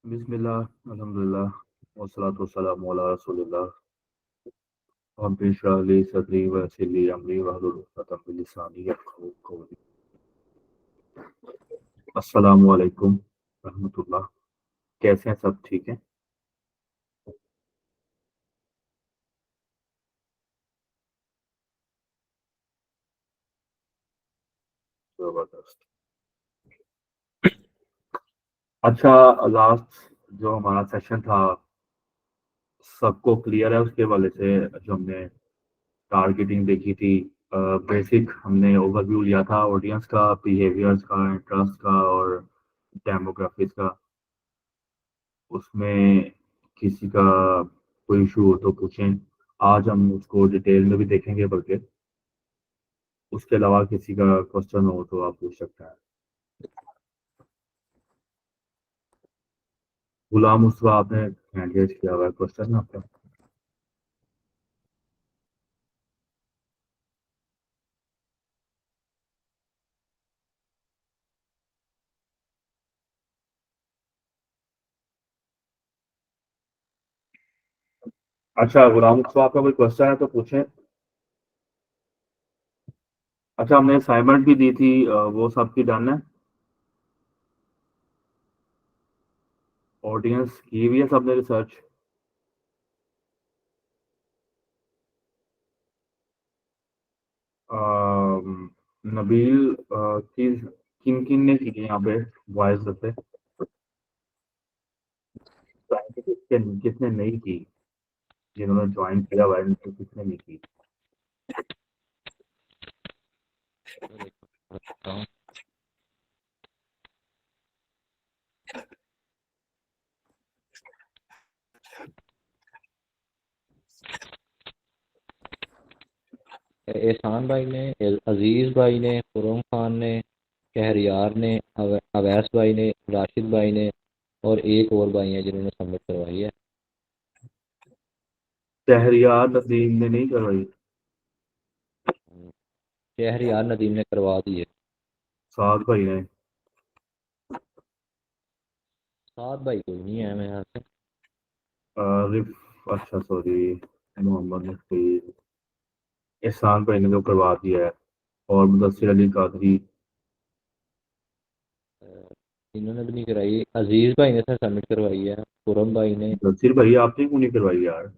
बिस्मिल्लाह, अल्हम्दुलिल्लाह, वस्सलातु वस्सलामु अला रसूलिल्लाह, रब्बि इश्रह ली सदरी व यस्सिर ली अमरी वहलुल उक़दतम मिन लिसानी यफ़क़हू क़ौली। अस्सलामु अलैकुम रहमतुल्लाह। कैसे हैं सब ठीक हैं? ज़बरदस्त। अच्छा, लास्ट जो हमारा सेशन था सबको क्लियर है उसके हवाले से जो हमने टारगेटिंग देखी थी। बेसिक हमने ओवरव्यू लिया था ऑडियंस का, बिहेवियर्स का, इंटरेस्ट का और डेमोग्राफिक्स का। उसमें किसी का कोई इशू हो तो पूछें। आज हम उसको डिटेल में भी देखेंगे, बल्कि उसके अलावा किसी का क्वेश्चन हो तो आप पूछ सकते हैं। गुलाम मुस्तफा, आपने हैंड रेज किया हुआ है, क्वेश्चन है आपका? अच्छा गुलाम मुस्तफा, आपका कोई क्वेश्चन है तो पूछें। अच्छा, हमने असाइनमेंट भी दी थी, वो सबकी डन है? ऑडियंस की भी है सबने रिसर्च? नबील, किन किन ने की है यहाँ पे वॉइस से? किसने नहीं की? जिन्होंने ज्वाइन किया हुआ है उनसे किसने नहीं की? एहसान भाई ने, अजीज भाई ने, खुरम खान ने, कहरियार ने, अवैस भाई ने, राशिद भाई ने और एक और भाई है जिन्होंने सबमिट करवाई है। शहरियार नदीम ने नहीं करवाई? कहरियार नदीम ने करवा दी है। साद भाई ने? सात भाई कोई नहीं है मेरे ख्याल से। रिफ, अच्छा सॉरी, मोहम्मद मुफ्ती, एहसान भाई ने तो करवा दिया है। और मुदस्सिर अली कादरी? इन्होंने भी नहीं कराई। अजीज भाई ने सर सबमिट करवाई है, खुरम भाई ने। मुदस्सिर भाई आपने क्यों नहीं करवाई यार?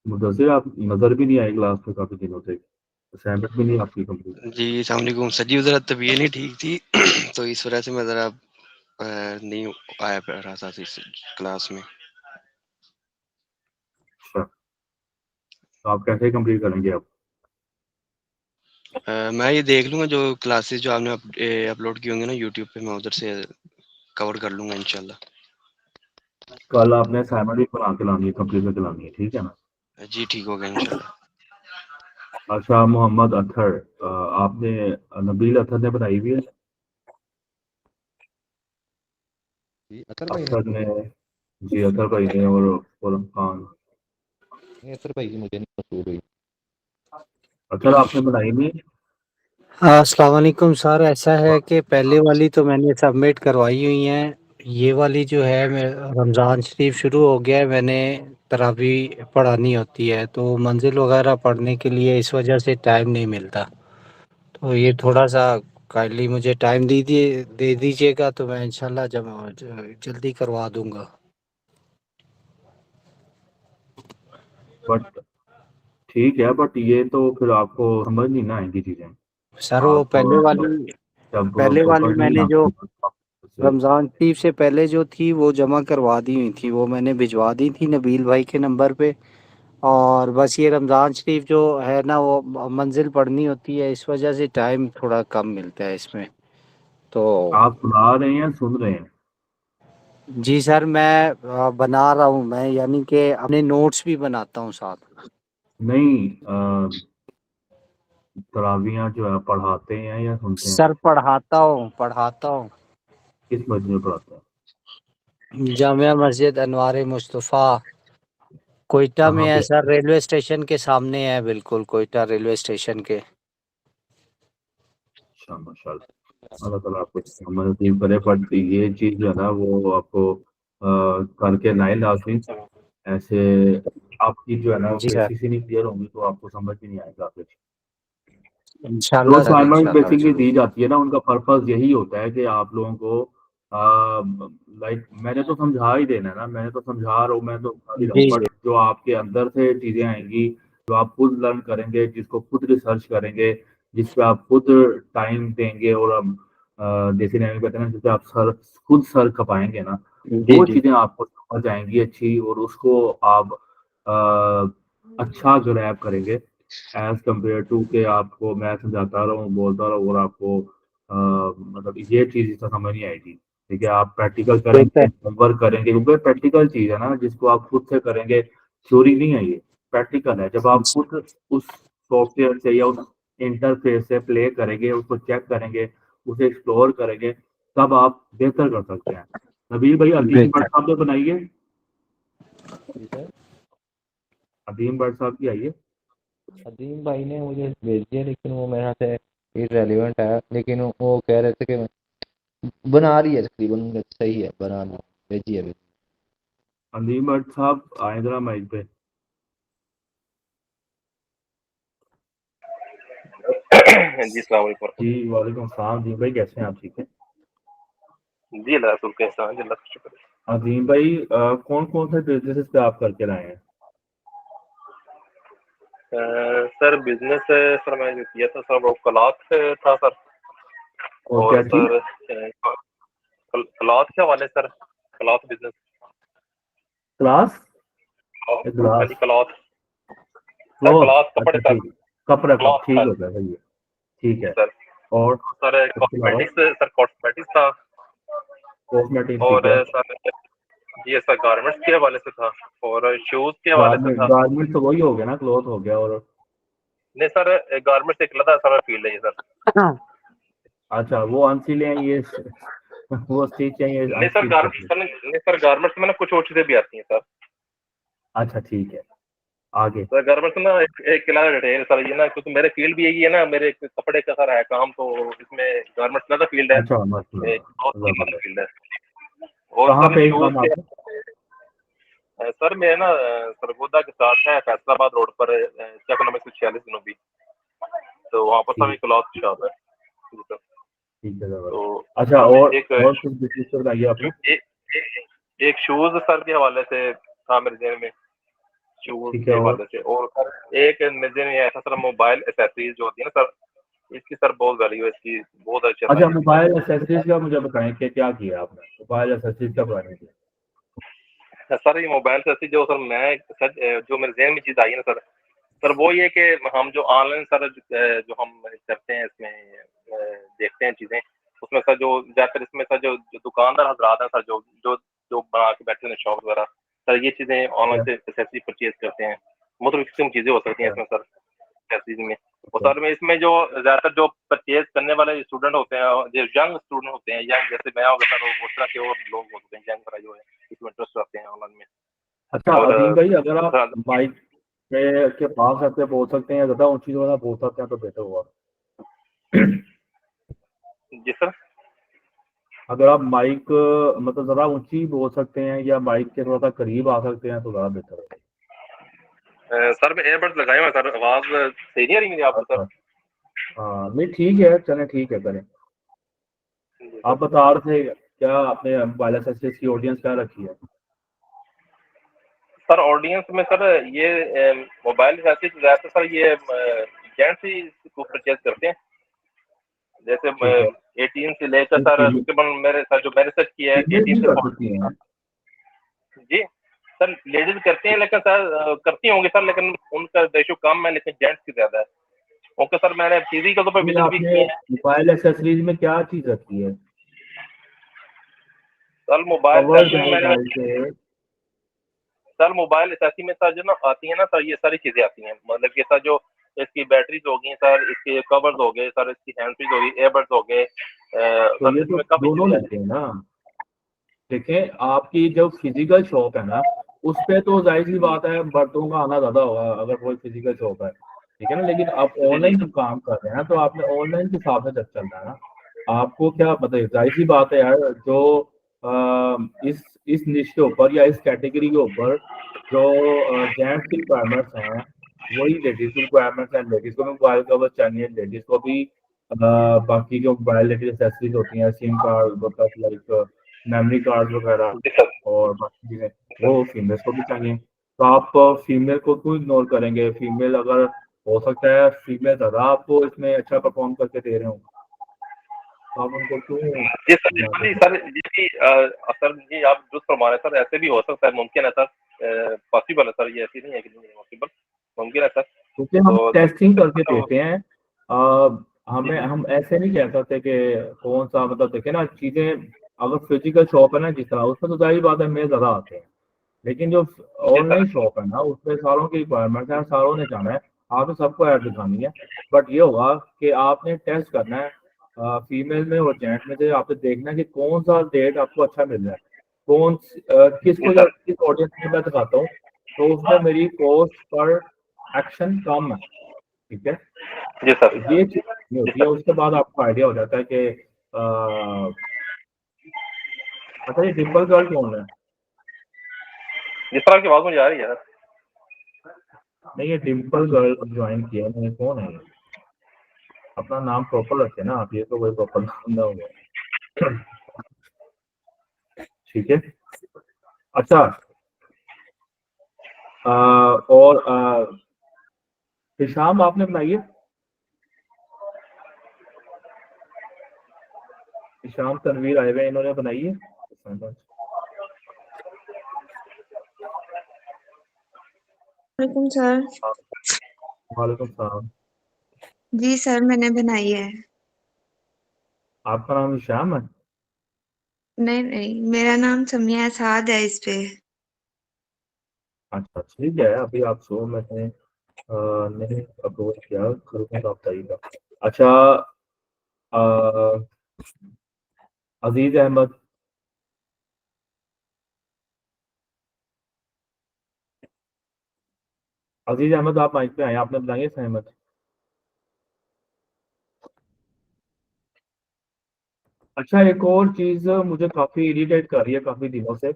मुदस्सिर, आप नजर भी नहीं आए क्लास में काफी दिनों से, असाइनमेंट भी नहीं आपकी कंप्लीट। जी अस्सलाम वालेकुम सर जी, ज़रा तबीयत नहीं ठीक थी तो इस वजह से मैं ज़रा नहीं आया पा रहा था इस क्लास में। अच्छा, तो आप कैसे कंप्लीट करेंगे आप? मैं ये देख लूँगा जो क्लासेस जो आपने अपलोड की होंगी ना यूट्यूब पे, मैं उधर से कवर कर लूँगा इंशाल्लाह। कल आपने असाइनमेंट भी बना के लानी है, कंप्लीट करके लानी है, ठीक है ना? जी ठीक हो गया इंशाल्लाह। अच्छा, मोहम्मद अतहर, आपने, नबील अतहर ने बनाई हुई है? जी अतर भाई ने। अतहर ने? जी, अतहर भाई ने और फौरम खान। नहीं, अतर भाई की मुझे नहीं मसूल हुई। अतहर आपने बनाई नहीं? अस्सलाम वालेकुम सर। ऐसा है कि पहले वाली तो मैंने सबमिट करवाई हुई हैं। ये वाली जो है मैं रमज़ान शरीफ शुरू हो गया है, मैंने तरावी पढ़ानी होती है तो मंजिल वगैरह पढ़ने के लिए इस वजह से टाइम नहीं मिलता। तो ये थोड़ा सा काइंडली मुझे टाइम दे दीजिएगा तो मैं इंशाल्लाह जल्दी करवा दूंगा। बट ठीक है, बट ये तो फिर आपको समझ नहीं ना आएंगी चीजें। सर वो आप जब पहले वाली पढ़ने मैंने जो से। रमज़ान शरीफ से पहले जो थी वो जमा करवा दी हुई थी, वो मैंने भिजवा दी थी नबील भाई के नंबर पे। और बस ये रमज़ान शरीफ जो है ना वो मंजिल पढ़नी होती है, इस वजह से टाइम थोड़ा कम मिलता है इसमें। तो आप सुना रहे हैं या सुन रहे हैं? जी सर, मैं बना रहा हूँ, मैं यानी कि अपने नोट्स भी बनाता हूँ साथ। नहीं, तरावियाँ जो है पढ़ाते हैं या सुनते हैं? सर पढ़ाता हूँ किस मस्जिद में पढ़ाते हैं? जामिया मस्जिद अनवार मुस्तफ़ा, कोयटा में कहाँ है पे? सर, रेलवे स्टेशन के सामने है, बिल्कुल कोयटा रेलवे स्टेशन के। अच्छा माशाल्लाह, अल्लाह ताला आपको अमल नसीब करे। बट ये चीज़ जो है ना वो आपको करके लाएँ लाज़मी। ऐसे आपकी जो है ना जी सर, बेसिक्स ही नहीं क्लियर होंगी तो आपको समझ भी नहीं आएगा कुछ। जो इंशाल्लाह सर, असाइनमेंट इंशाल्लाह बेसिकली ज़रूर। दी जाती है ना, उनका पर्पस यही होता है कि आप लोगों को लाइक मैंने तो समझा ही देना है ना, मैंने तो समझा रहा हूँ, मैं तो कर ही रहा हूँ, जी, बट जी। जो आपके अंदर से चीज़ें आएँगी, जो आप खुद लर्न करेंगे, जिसको खुद रिसर्च करेंगे, जिस पे आप खुद टाइम देंगे और देसी लैंग्वेज में कहते हैं ना, जिस पे आप खुद सर खपाएँगे ना, जी, वो जी। चीज़ें आपको समझ आएँगी अच्छी और उसको आप अच्छा ग्रैब करेंगे एज़ कम्पेयर टू के आपको मैं समझाता रहूँ, बोलता रहूँ और आपको मतलब ये चीज़ इतना समझ नहीं आएगी। ठीक है, आप प्रैक्टिकल ठीक करेंगे, है। होमवर्क करेंगे, क्योंकि प्रैक्टिकल चीज़ है ना जिसको आप खुद से करेंगे, थ्योरी नहीं है ये, प्रैक्टिकल है। जब आप खुद उस सॉफ्टवेयर से या उस इंटरफ़ेस से प्ले करेंगे, उसको चेक करेंगे, उसे एक्सप्लोर करेंगे, तब आप बेहतर कर सकते हैं। नबील भाई अदीम भट्ट बेहतर। साहब ने बनाई है, जी सर। अदीम भट्ट साहब की आई है। अदीम भाई ने मुझे भेज दिया, लेकिन वो मेरे हाथ से इरेलीवेंट है, लेकिन वो कह रहे थे कि बना रही है, तकरीबन सही है, बना ली, भेजी है अभी। अदीम भट्ट साहब आए ज़रा माइक पे। जी अस्सलाम वालेकुम। जी, वालेकुम सलाम। जी भाई कैसे हैं आप, ठीक हैं? जी अल्लाह रसूल के एहसान, जी अल्लाह का शुक्र है। अजीम भाई कौन-कौन से बिज़नेसेस पे आप करके लाए हैं? सर बिजनेस सर मैंने जो किया था सर वो क्लॉथ था सर। और और क्या चीज़? सर क्लॉथ के हवाले सर, क्लॉथ बिजनेस। क्लास? हाँ ग्लास? जी क्लॉथ सर, क्लॉथ? क्लॉथ कपड़े अच्छा सर, ठीक है। कपड़ा कप क्लॉथ ठीक सर। होता है, सही है। ठीक जी है। सर। और सर इसके अलावा? कॉस्मेटिक्स था। कॉस्मेटिक ठीक और है। सर ये सर गारमेंट्स के हवाले से था। और शूज के हवाले से गारमेंट था। गारमेंट तो वही हो गया ना, क्लॉथ हो गया और नहीं सर, गारमेंट्स एक अलग सारा फील्ड है ये सर। अच्छा वो अनसिल हैं ये वो स्टिच हैं ये नहीं सर अनस्टिच करते हैं। नहीं सर, गारमेंट्स में ना कुछ और चीजें भी आती हैं सर। अच्छा ठीक है, आगे? सर गारमेंट्स में ना एक किला डिटेल सर, ये ना क्योंकि मेरे फील्ड भी यही है ना, मेरे कपड़े का सारा है काम, तो इसमें गारमेंट्स का फील्ड है, अच्छा माशाल्लाह, क्लॉथ की ज़बरदस्त। फील्ड है। और कहाँ सर पे शूज काम के आपका? सर मैं ना सरगोदा के साथ है फैसलाबाद रोड पर, चक नंबर 146 जनूबी, तो वहाँ पर सर ठीक एक क्लॉथ की शॉप है। जी सर। ठीक है, तो ज़बरदस्त। अच्छा सर मैं और कुछ बिज़नेस बताइए आपने? एक शूज सर के हवाले से था मेरे जेब में, शूज ठीक के है, और? हवाले से। और सर एक मेरे जेब में ऐसा सर मोबाइल एसेसरीज जो होती है ना सर, इसकी सर बहुत वैल्यू है, इसकी बहुत अच्छी चल अच्छा रही है इसकी मोबाइल एक्सेसरीज का मुझे बताएं कि क्या किया आपने, मोबाइल एक्सेसरीज का प्लानिंग किया? सर ये मोबाइल से ऐसी जो सर मैं सर जो मेरे जहन में चीज़ आई है ना सर, सर वो ये कि हम जो ऑनलाइन सर जो हम करते हैं इसमें देखते हैं चीज़ें, उसमें सर जो ज़्यादातर इसमें सर जो दुकानदार हजरात हैं सर, जो जो जो बना के बैठे हैं शॉप वगैरह, सर ये चीज़ें ऑनलाइन क्या? से एक्सेसरी परचेज करते हैं। मुख्तलिफ किस्म की चीज़ें हो सकती हैं अच्छा, इसमें सर, एक्सेसरीज में। और अच्छा। सर में इसमें जो ज़्यादातर जो परचेज करने वाले स्टूडेंट होते हैं, जो यंग स्टूडेंट होते हैं, यंग जैसे मैं हो गया सर, वो उस तरह के और लोग होते हैं यंग वगैरह जो है इसमें इंटरेस्ट रखते हैं ऑनलाइन में। अच्छा और अदीम भाई अगर आप सर माइक के पास आके बोल सकते हैं या ज़्यादा ऊँची थोड़ा बोल सकते हैं तो बेहतर होगा। जी सर। अगर आप माइक मतलब ज़रा ऊँची बोल सकते हैं या माइक के थोड़ा-सा करीब आ सकते हैं तो ज़्यादा बेहतर होगा। सर मैं एयरबड्स लगाए हुए हैं सर, आवाज़ सही नहीं आ रही मेरी आपको सर? अच्छा, हाँ, नहीं ठीक है, चलें ठीक है, करें। जी सर। आप बता रहे थे क्या आपने मोबाइल एक्सेसरीज की ऑडियंस क्या रखी है? सर ऑडियंस में सर ये मोबाइल ऐसे ज़्यादातर सर ये जेंट्स ही इसको परचेज़ करते हैं। जैसे ठीक है। 18 से लेकर तो सर तकरीबन मेरे सर जो मैंने सर्च किया है फीमेल 18 भी से कर 40। सकती हैं? जी, सर लेडीज़ करती हैं, लेकिन सर करती होंगी सर, लेकिन उनका रेशियो कम है, लेकिन जेंट्स की ज़्यादा है। ओके सर, मैंने फिज़िकल तौर पे नहीं विज़िट भी आपने किए हैं। मोबाइल एक्सेसरीज में क्या चीज़ रखी है? सर मोबाइल पावर सेटिंग में बैंक मैंने आई से सर मोबाइल एसेसरी में सर जो ना आती है ना सर, ये सारी चीज़ें आती हैं। मतलब कि सर जो इसकी बैटरीज़ हो गई सर, इसके कवर्स हो गए सर, इसकी हैंड फ्रीज़ हो गई, ईयरबड्स हो गए, तो सर ये तो इसमें काफ़ी दोनों चीज़ें लेते हैं ना। देखें आपकी जो फिजिकल शॉप है ना, उस पे तो जाहिर सी जी बात है मर्दों का आना ज़्यादा होगा अगर कोई फिजिकल शॉप है, ठीक है ना। लेकिन आप ऑनलाइन जब काम कर रहे हैं तो आपने ऑनलाइन के हिसाब से चलना है ना। आपको क्या मतलब जाहिर सी बात है यार, जो इस निश के ऊपर या इस कैटेगरी के ऊपर जो जेंट्स की रिक्वायरमेंट्स हैं वही लेडीज की रिक्वायरमेंट्स हैं। लेडीज को भी मोबाइल कवर चाहिए, लेडीज को भी बाकी जो मोबाइल रिलेटेड एक्सेसरीज होती हैं, सिम कार्ड मतलब लाइक मेमोरी कार्ड वगैरह जी सर। और बाकी चीज़ें, वो फीमेल्स को भी चाहिए। तो आप फीमेल को क्यों इग्नोर करेंगे? फीमेल अगर हो सकता है फीमेल ज़्यादा आपको इसमें अच्छा परफॉर्म करके दे रहे हो, तो आप उनको क्यों जी सर, इग्नोर जी करेंगे? सर, जी सर, जी आप दुरुस्त फरमा रहे हैं सर, ऐसे भी हो सकता है, मुमकिन है सर, पॉसिबल है सर, ये ऐसी नहीं है कि नहीं है पॉसिबल, मुमकिन है सर। क्योंकि हम तो सर टेस्टिंग करके तो देते हैं। जी, हमें जी। हम ऐसे नहीं कह सकते कि कौन सा मतलब देखे ना चीज़ें। अगर फिजिकल शॉप है ना जिस तरह, उसमें तो जाहिर बात है मेल ज़्यादा आते हैं। लेकिन जो जी सर। ऑनलाइन शॉप है ना उसमें सारों की रिक्वायरमेंट है, सारों ने जाना है। आपने सबको ऐड दिखानी है। बट ये होगा कि आपने टेस्ट करना है फीमेल में और जेंट्स में से। आपने देखना है कि कौन सा डेट आपको अच्छा मिल रहा है, जी किसको या सर। किस ऑडियंस में मैं दिखाता हूँ, तो उसमें मेरी कॉस्ट पर एक्शन कम है। ठीक है। जी सर। तो ये चीज नहीं जी होती है, सर। उसके बाद आपको आइडिया हो जाता है कि अच्छा ये डिम्पल गर्ल कौन है? जिस तरह की आवाज़ मुझे आ रही है सर। नहीं, ये डिम्पल गर्ल ज्वाइन किया है मैंने, कौन है ये? अपना नाम प्रॉपर रखे ना आप, ये तो कोई प्रॉपर नाम ना हो। ठीक है। अच्छा और हिशाम आपने बनाई है? हिशाम तनवीर आए हुए हैं, इन्होंने बनाई है? वालेकुम सर। वालेकुम सलाम। जी सर, मैंने बनाई है। आपका नाम हिशाम है? नहीं नहीं, मेरा नाम समिया साद है इस पे। अच्छा ठीक है, अभी आप शो में थे, मैंने अप्रोच किया, करूँगा तो आप बताइएगा। अच्छा अ, अजीज अहमद, अजीज अहमद आप माइक पे आए, आपने बताइए सहमत। अच्छा एक और चीज मुझे काफी इरिटेट कर रही है काफी दिनों से,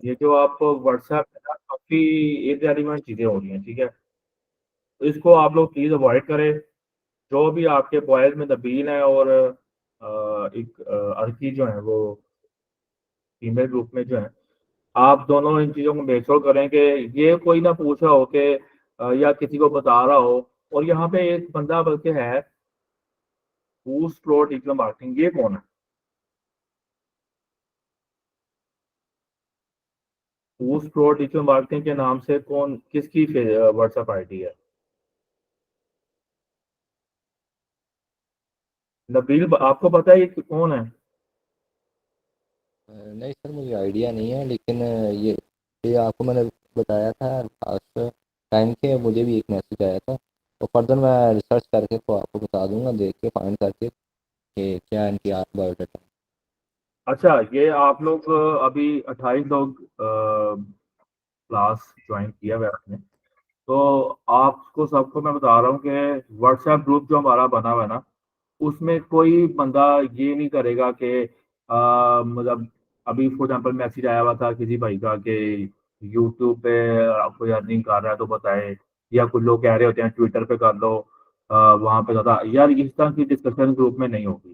ये जो आप व्हाट्सएप पे ना काफी इररिलेवेंट चीजें हो रही हैं। ठीक है, तो इसको आप लोग प्लीज अवॉइड करें। जो भी आपके बॉयज में नबील हैं और एक अर्की जो है वो फीमेल ग्रुप में जो है, आप दोनों इन चीजों को मेक श्योर करें कि ये कोई ना पूछ रहा हो कि या किसी को बता रहा हो। और यहाँ पे एक बंदा बल्कि है हूज प्रो डिजिटल मार्केटिंग, ये कौन है? हूज प्रो डिजिटल मार्केटिंग के नाम से कौन, किसकी व्हाट्सएप आईडी है? नबील आपको पता है ये कौन है? नहीं सर, मुझे आइडिया नहीं है, लेकिन ये आपको मैंने बताया था लास्ट टाइम के, मुझे भी एक मैसेज आया था। तो फर्दर मैं रिसर्च करके तो आपको बता दूंगा, देख के फाइंड करके कि क्या इनकी बायोडाटा। अच्छा ये आप लोग अभी 28 लोग क्लास ज्वाइन किया हुआ है आपने, तो आपको सबको मैं बता रहा हूँ कि व्हाट्सएप ग्रुप जो हमारा बना हुआ है ना, उसमें कोई बंदा ये नहीं करेगा कि मतलब अभी फॉर एग्जाम्पल मैसेज आया हुआ था किसी भाई का कि यूट्यूब पे कोई अर्निंग कर रहा है तो बताए, या कुछ लोग कह रहे होते हैं ट्विटर पे कर लो, वहां पे ज़्यादा यार इस तरह की डिस्कशन ग्रुप में नहीं होगी।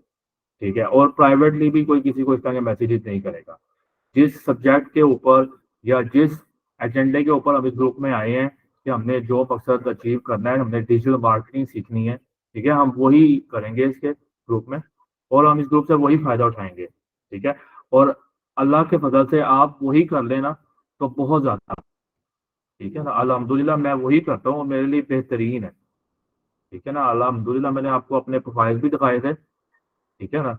ठीक है, और प्राइवेटली भी कोई किसी को इस तरह के मैसेजेस नहीं करेगा। जिस सब्जेक्ट के ऊपर या जिस एजेंडे के ऊपर हम इस ग्रुप में आए हैं कि हमने जो मकसद अचीव करना है, हमने डिजिटल मार्केटिंग सीखनी है, ठीक है, हम वही करेंगे इसके ग्रुप में, और हम इस ग्रुप से वही फायदा उठाएंगे। ठीक है, और अल्लाह के फजल से आप वही कर लेना तो बहुत ज्यादा, ठीक है ना। अल्हम्दुलिल्लाह मैं वही करता हूँ और मेरे लिए बेहतरीन है। ठीक है ना, अल्हम्दुलिल्लाह मैंने आपको अपने प्रोफाइल भी दिखाए थे। ठीक है ना।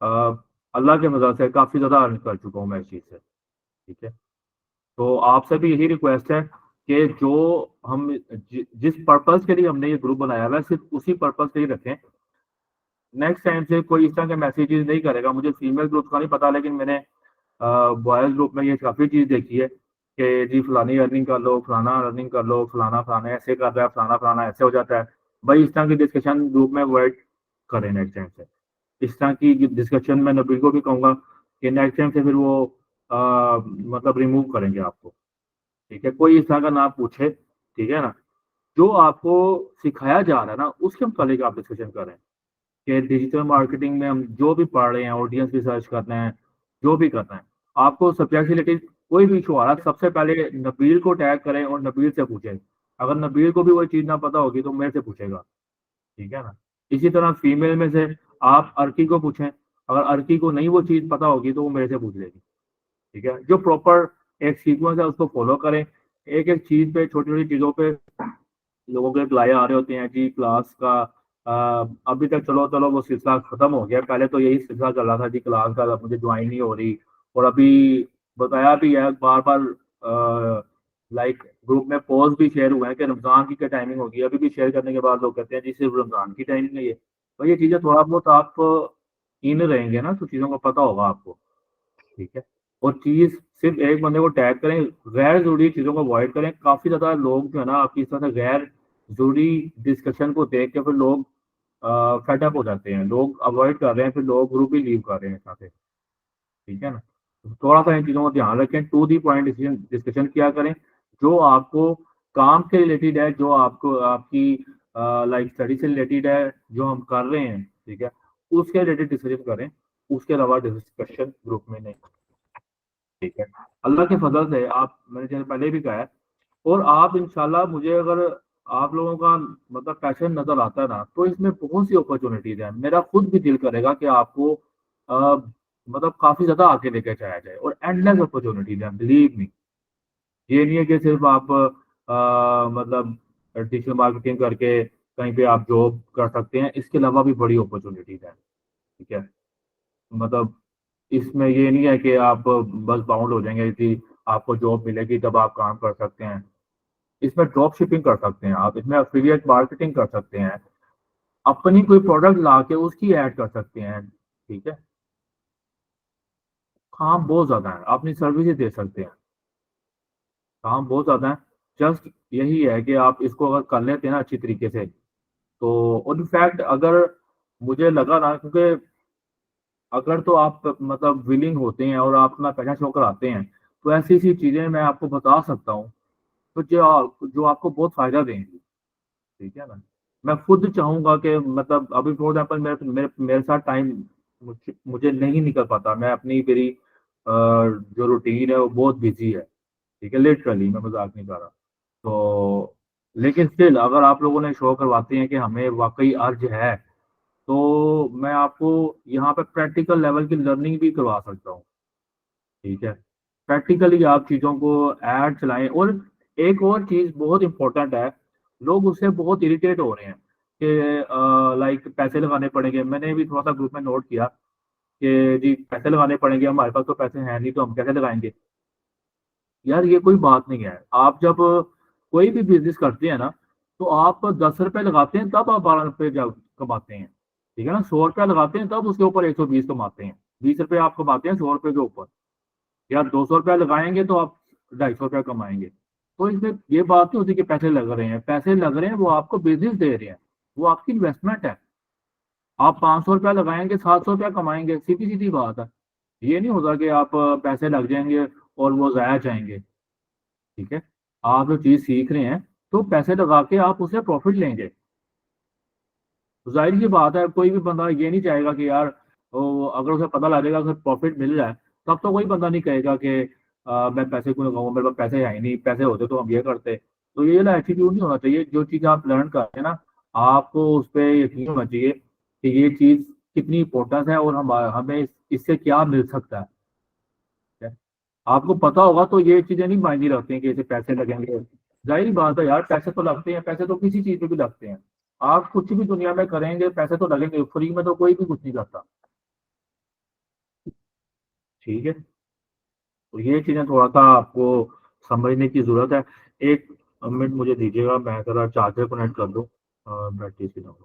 अ, अल्लाह के फजल से काफी ज्यादा अर्न कर चुका हूँ मैं इस चीज से। ठीक है, तो आपसे भी यही रिक्वेस्ट है कि जो हम जिस पर्पस के लिए हमने ये ग्रुप बनाया हुआ है सिर्फ उसी पर्पस के लिए रखें। नेक्स्ट टाइम से कोई इस तरह के मैसेजेस नहीं करेगा। मुझे फीमेल ग्रुप का नहीं पता, लेकिन मैंने बॉयज ग्रुप में ये काफ़ी चीज़ देखी है कि जी फलानी अर्निंग कर लो, फलाना अर्निंग कर लो, फलाना फलाना ऐसे कर रहा है, फलाना फलाना ऐसे हो जाता है। भाई इस तरह की डिस्कशन ग्रुप में अवॉइड करें नेक्स्ट टाइम से। इस तरह की डिस्कशन मैं नबील को भी कहूंगा कि नेक्स्ट टाइम से फिर वो मतलब रिमूव करेंगे आपको। ठीक है, कोई इस तरह का ना पूछे, ठीक है ना। जो आपको सिखाया जा रहा है ना उसके मुतालिक आप डिस्कशन करें कि डिजिटल मार्केटिंग में हम जो भी पढ़ रहे हैं, ऑडियंस रिसर्च करना है, जो भी करना है, आपको सब्जेक्ट से रिलेटेड कोई भी इशू आ रहा है, सबसे पहले नबील को टैग करें और नबील से पूछें। अगर नबील को भी वही चीज़ ना पता होगी तो मेरे से पूछेगा, ठीक है ना। इसी तरह फीमेल में से आप अर्की को पूछें, अगर अर्की को नहीं वो चीज़ पता होगी तो वो मेरे से पूछ लेगी। ठीक है, जो प्रॉपर एक सीक्वेंस है उसको फॉलो करें। एक एक चीज़ पे, छोटी छोटी चीज़ों पे लोगों के रिप्लाई आ रहे होते हैं जी क्लास का। अभी तक चलो चलो वो सिलसिला खत्म हो गया, पहले तो यही सिलसिला चल रहा था जी क्लास का मुझे ज्वाइन नहीं हो रही। और अभी बताया भी है बार बार, लाइक ग्रुप में पोस्ट भी शेयर हुए हैं कि रमजान की क्या टाइमिंग होगी। अभी भी शेयर करने के बाद लोग कहते हैं जी सिर्फ रमजान की टाइमिंग है ये। तो ये चीज़ें थोड़ा बहुत आप इन रहेंगे ना तो चीज़ों को पता होगा आपको। ठीक है, और चीज़ सिर्फ एक बंदे को टैग करें, गैर ज़रूरी चीज़ों को अवॉइड करें। काफ़ी ज़्यादा लोग जो है ना आपकी इस तरह से गैर ज़रूरी डिस्कशन को देख के फिर लोग फेड अप हो जाते हैं, लोग अवॉइड कर रहे हैं, फिर लोग ग्रुप ही लीव कर रहे हैं यहाँ से। ठीक है ना, तो थोड़ा सा इन चीज़ों को ध्यान रखें, to the point decision discussion किया करें। जो आपको काम से रिलेटेड है, जो आपको आपकी लाइक स्टडी से रिलेटेड है, जो हम कर रहे हैं, ठीक है, उसके रिलेटेड डिस्कशन करें। उसके अलावा डिस्कशन ग्रुप में नहीं। ठीक है, अल्लाह के फजल से आप, मैंने जैसे पहले भी कहा है, और आप इंशाल्लाह मुझे अगर आप लोगों का मतलब पैशन नजर आता है ना तो इसमें बहुत सी अपॉर्चुनिटीज हैं। मेरा खुद भी दिल करेगा कि आपको मतलब काफी ज्यादा आगे लेके जाया जाए, और एंडलेस अपॉर्चुनिटीज हैं, बिलीव मी। ये नहीं है कि सिर्फ आप मतलब डिजिटल मार्केटिंग करके कहीं पे आप जॉब कर सकते हैं, इसके अलावा भी बड़ी अपॉर्चुनिटीज हैं। ठीक है, मतलब इसमें ये नहीं है कि आप बस बाउंड हो जाएंगे कि आपको जॉब मिलेगी तब आप काम कर सकते हैं। इसमें ड्रॉप शिपिंग कर सकते हैं आप, इसमें एफिलिएट मार्केटिंग कर सकते हैं, अपनी कोई प्रोडक्ट ला के उसकी ऐड कर सकते हैं। ठीक है, काम बहुत ज्यादा है, अपनी सर्विसेज दे सकते हैं, काम बहुत ज्यादा है। जस्ट यही है कि आप इसको अगर कर लेते हैं ना अच्छी तरीके से तो इनफैक्ट अगर मुझे लगा ना, क्योंकि अगर तो आप मतलब विलिंग होते हैं और आप अपना पैसा शो कराते हैं तो ऐसी ऐसी चीजें मैं आपको बता सकता हूँ तो जो आपको बहुत फायदा देंगी। ठीक है ना, मैं खुद चाहूंगा कि मतलब अभी फॉर एग्जाम्पल मेरे मेरे मेरे साथ टाइम मुझे नहीं निकल पाता, मैं अपनी मेरी जो रूटीन है वो बहुत बिजी है। ठीक है, लिटरली मैं मजाक नहीं कर रहा। तो लेकिन स्टिल अगर आप लोगों ने शो करवाते हैं कि हमें वाकई अर्ज है तो मैं आपको यहाँ पे प्रैक्टिकल लेवल की लर्निंग भी करवा सकता हूँ। ठीक है, प्रैक्टिकली आप चीज़ों को ऐड चलाएं। और एक और चीज़ बहुत इंपॉर्टेंट है, लोग उससे बहुत इरिटेट हो रहे हैं कि लाइक पैसे लगाने पड़ेंगे। मैंने भी थोड़ा सा ग्रुप में नोट किया कि जी पैसे लगाने पड़ेंगे, हमारे पास तो पैसे हैं नहीं तो हम कैसे लगाएंगे। यार ये कोई बात नहीं है। आप जब कोई भी बिजनेस करते हैं ना तो आप 10 रुपए लगाते हैं तब आप 12 रुपए कमाते हैं। ठीक है ना, 100 रुपया लगाते हैं तब उसके ऊपर 120 कमाते हैं। 20 रुपए आप कमाते हैं 100 रुपए के ऊपर। या 200 रुपया लगाएंगे तो आप 250 रुपया कमाएंगे। तो इसमें ये बात नहीं होती कि पैसे लग रहे हैं, पैसे लग रहे हैं वो आपको बिजनेस दे रहे हैं, वो आपकी इन्वेस्टमेंट है। आप 500 रुपया लगाएंगे 700 रुपया कमाएंगे, सीधी सीधी बात है। ये नहीं होता कि आप पैसे लग जाएंगे और वो जाया जाएंगे। ठीक है, आप जो चीज सीख रहे हैं तो पैसे लगा के आप उससे प्रॉफिट लेंगे। तो जाहिर सी बात है कोई भी बंदा ये नहीं चाहेगा कि यार अगर उसे पता लगेगा कि प्रॉफिट मिल रहा है तब तो कोई बंदा नहीं कहेगा कि मैं पैसे क्यों लगाऊं, मेरे पास पैसे है ही नहीं, पैसे होते तो हम ये करते। तो ये वाला एटीट्यूड नहीं होना चाहिए। जो चीज़ आप लर्न करते हैं ना आपको उस पर यकीन होना चाहिए कि ये चीज़ कितनी इंपॉर्टेंट है और हम हमें इससे क्या मिल सकता है। ठीक है? आपको पता होगा तो ये चीजें नहीं मायने रखती हैं कि ऐसे पैसे लगेंगे। जाहिर बात है यार, पैसे तो लगते हैं, पैसे तो किसी चीज पे भी लगते हैं। आप कुछ भी दुनिया में करेंगे पैसे तो लगेंगे, फ्री में तो कोई भी कुछ नहीं करता। ठीक है, तो ये चीजें थोड़ा सा आपको समझने की जरूरत है। एक मिनट मुझे दीजिएगा, मैं जरा चार्जर कनेक्ट कर दूं, बैटरी से डाउन।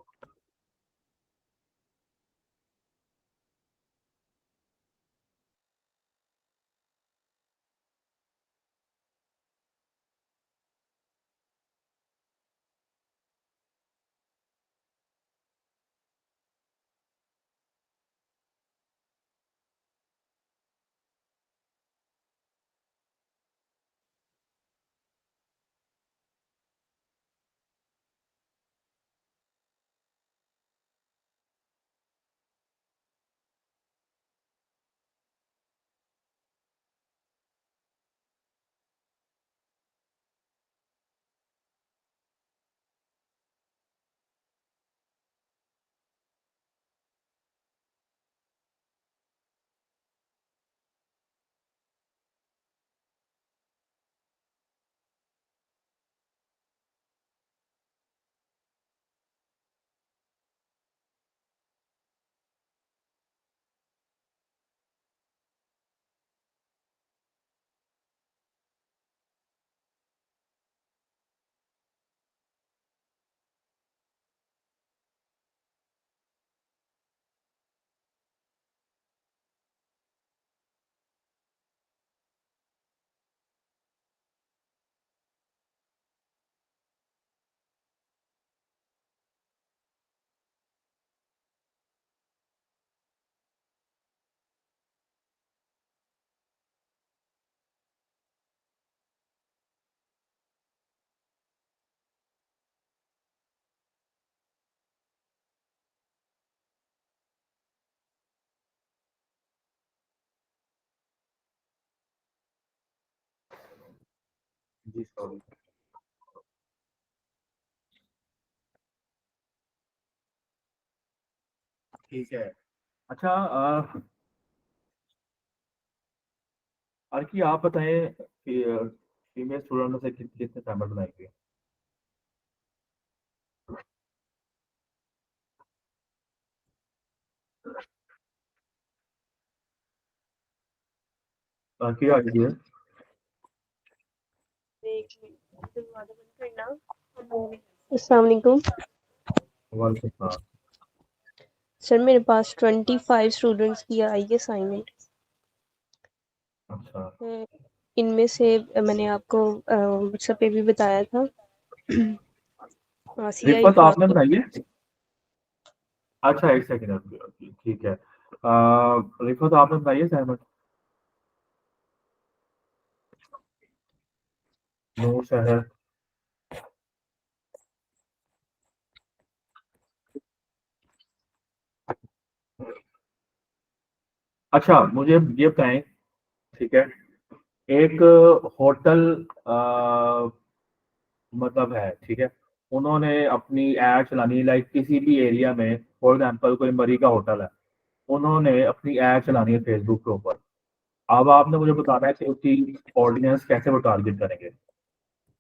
जी सॉरी। ठीक है। अच्छा अर्की आप बताएं कि फीमेल स्टूडेंट में से कितने टाइमर बनाएंगे? अर्की आ गई है। अस्सलाम वालेकुम वालेकुम सलाम। सर, मेरे पास 25 स्टूडेंट्स की आई है असाइनमेंट। अच्छा इनमें से मैंने आपको व्हाट्सएप पे भी बताया था। आसिया रिफत आपने इल्फात। बनाई है? अच्छा एक सेकंड अर्की, ठीक है। रिफत आपने बनाई है असाइनमेंट? नूर शहर। अच्छा मुझे ये बताएं, ठीक है, एक होटल मतलब है, ठीक है, उन्होंने अपनी एड चलानी, लाइक किसी भी एरिया में, फॉर एग्जांपल कोई मरी का होटल है, उन्होंने अपनी एड चलानी है फेसबुक के ऊपर। अब आपने मुझे बताना है कि उसकी ऑडियंस कैसे वो टारगेट करेंगे।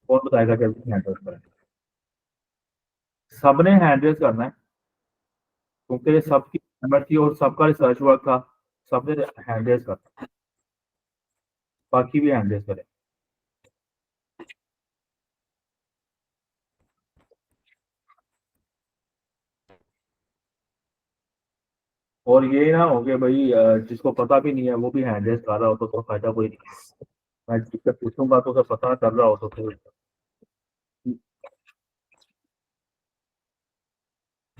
कौन बताएगा कैसे हैंडल करेंगे? सबने हैंडल करना है, क्योंकि ये सबकी मेहनत थी और सबका रिसर्च वर्क था। सबने हैंडल करना, बाकी भी हैंडल करें। और ये ना हो कि भाई जिसको पता भी नहीं है वो भी हैंडल कर रहा हो तो फायदा कोई नहीं है। मैं जिससे पूछूंगा तो उसे पता कर रहा हो तो फिर।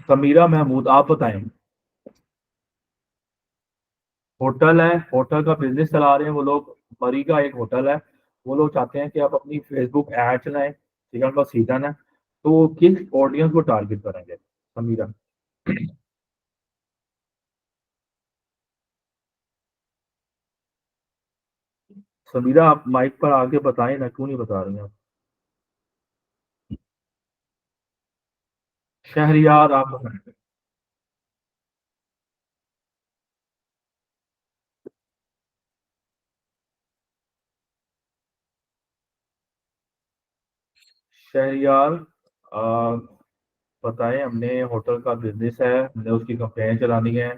समीरा महमूद आप बताएं। होटल है, होटल का बिजनेस चला रहे हैं वो लोग। मरी का एक होटल है, वो लोग चाहते हैं कि आप अपनी फेसबुक ऐड चलाएं, ठीक है, उनका सीजन है, तो वो किस ऑडियंस को टारगेट करेंगे? समीरा। समीरा आप माइक पर आके बताएं ना, क्यों नहीं बता रही हैं आप? शहरियार आप बताएं। शहरियार आ, बताएं, हमने होटल का बिजनेस है, हमने उसकी कंपेन चलानी है,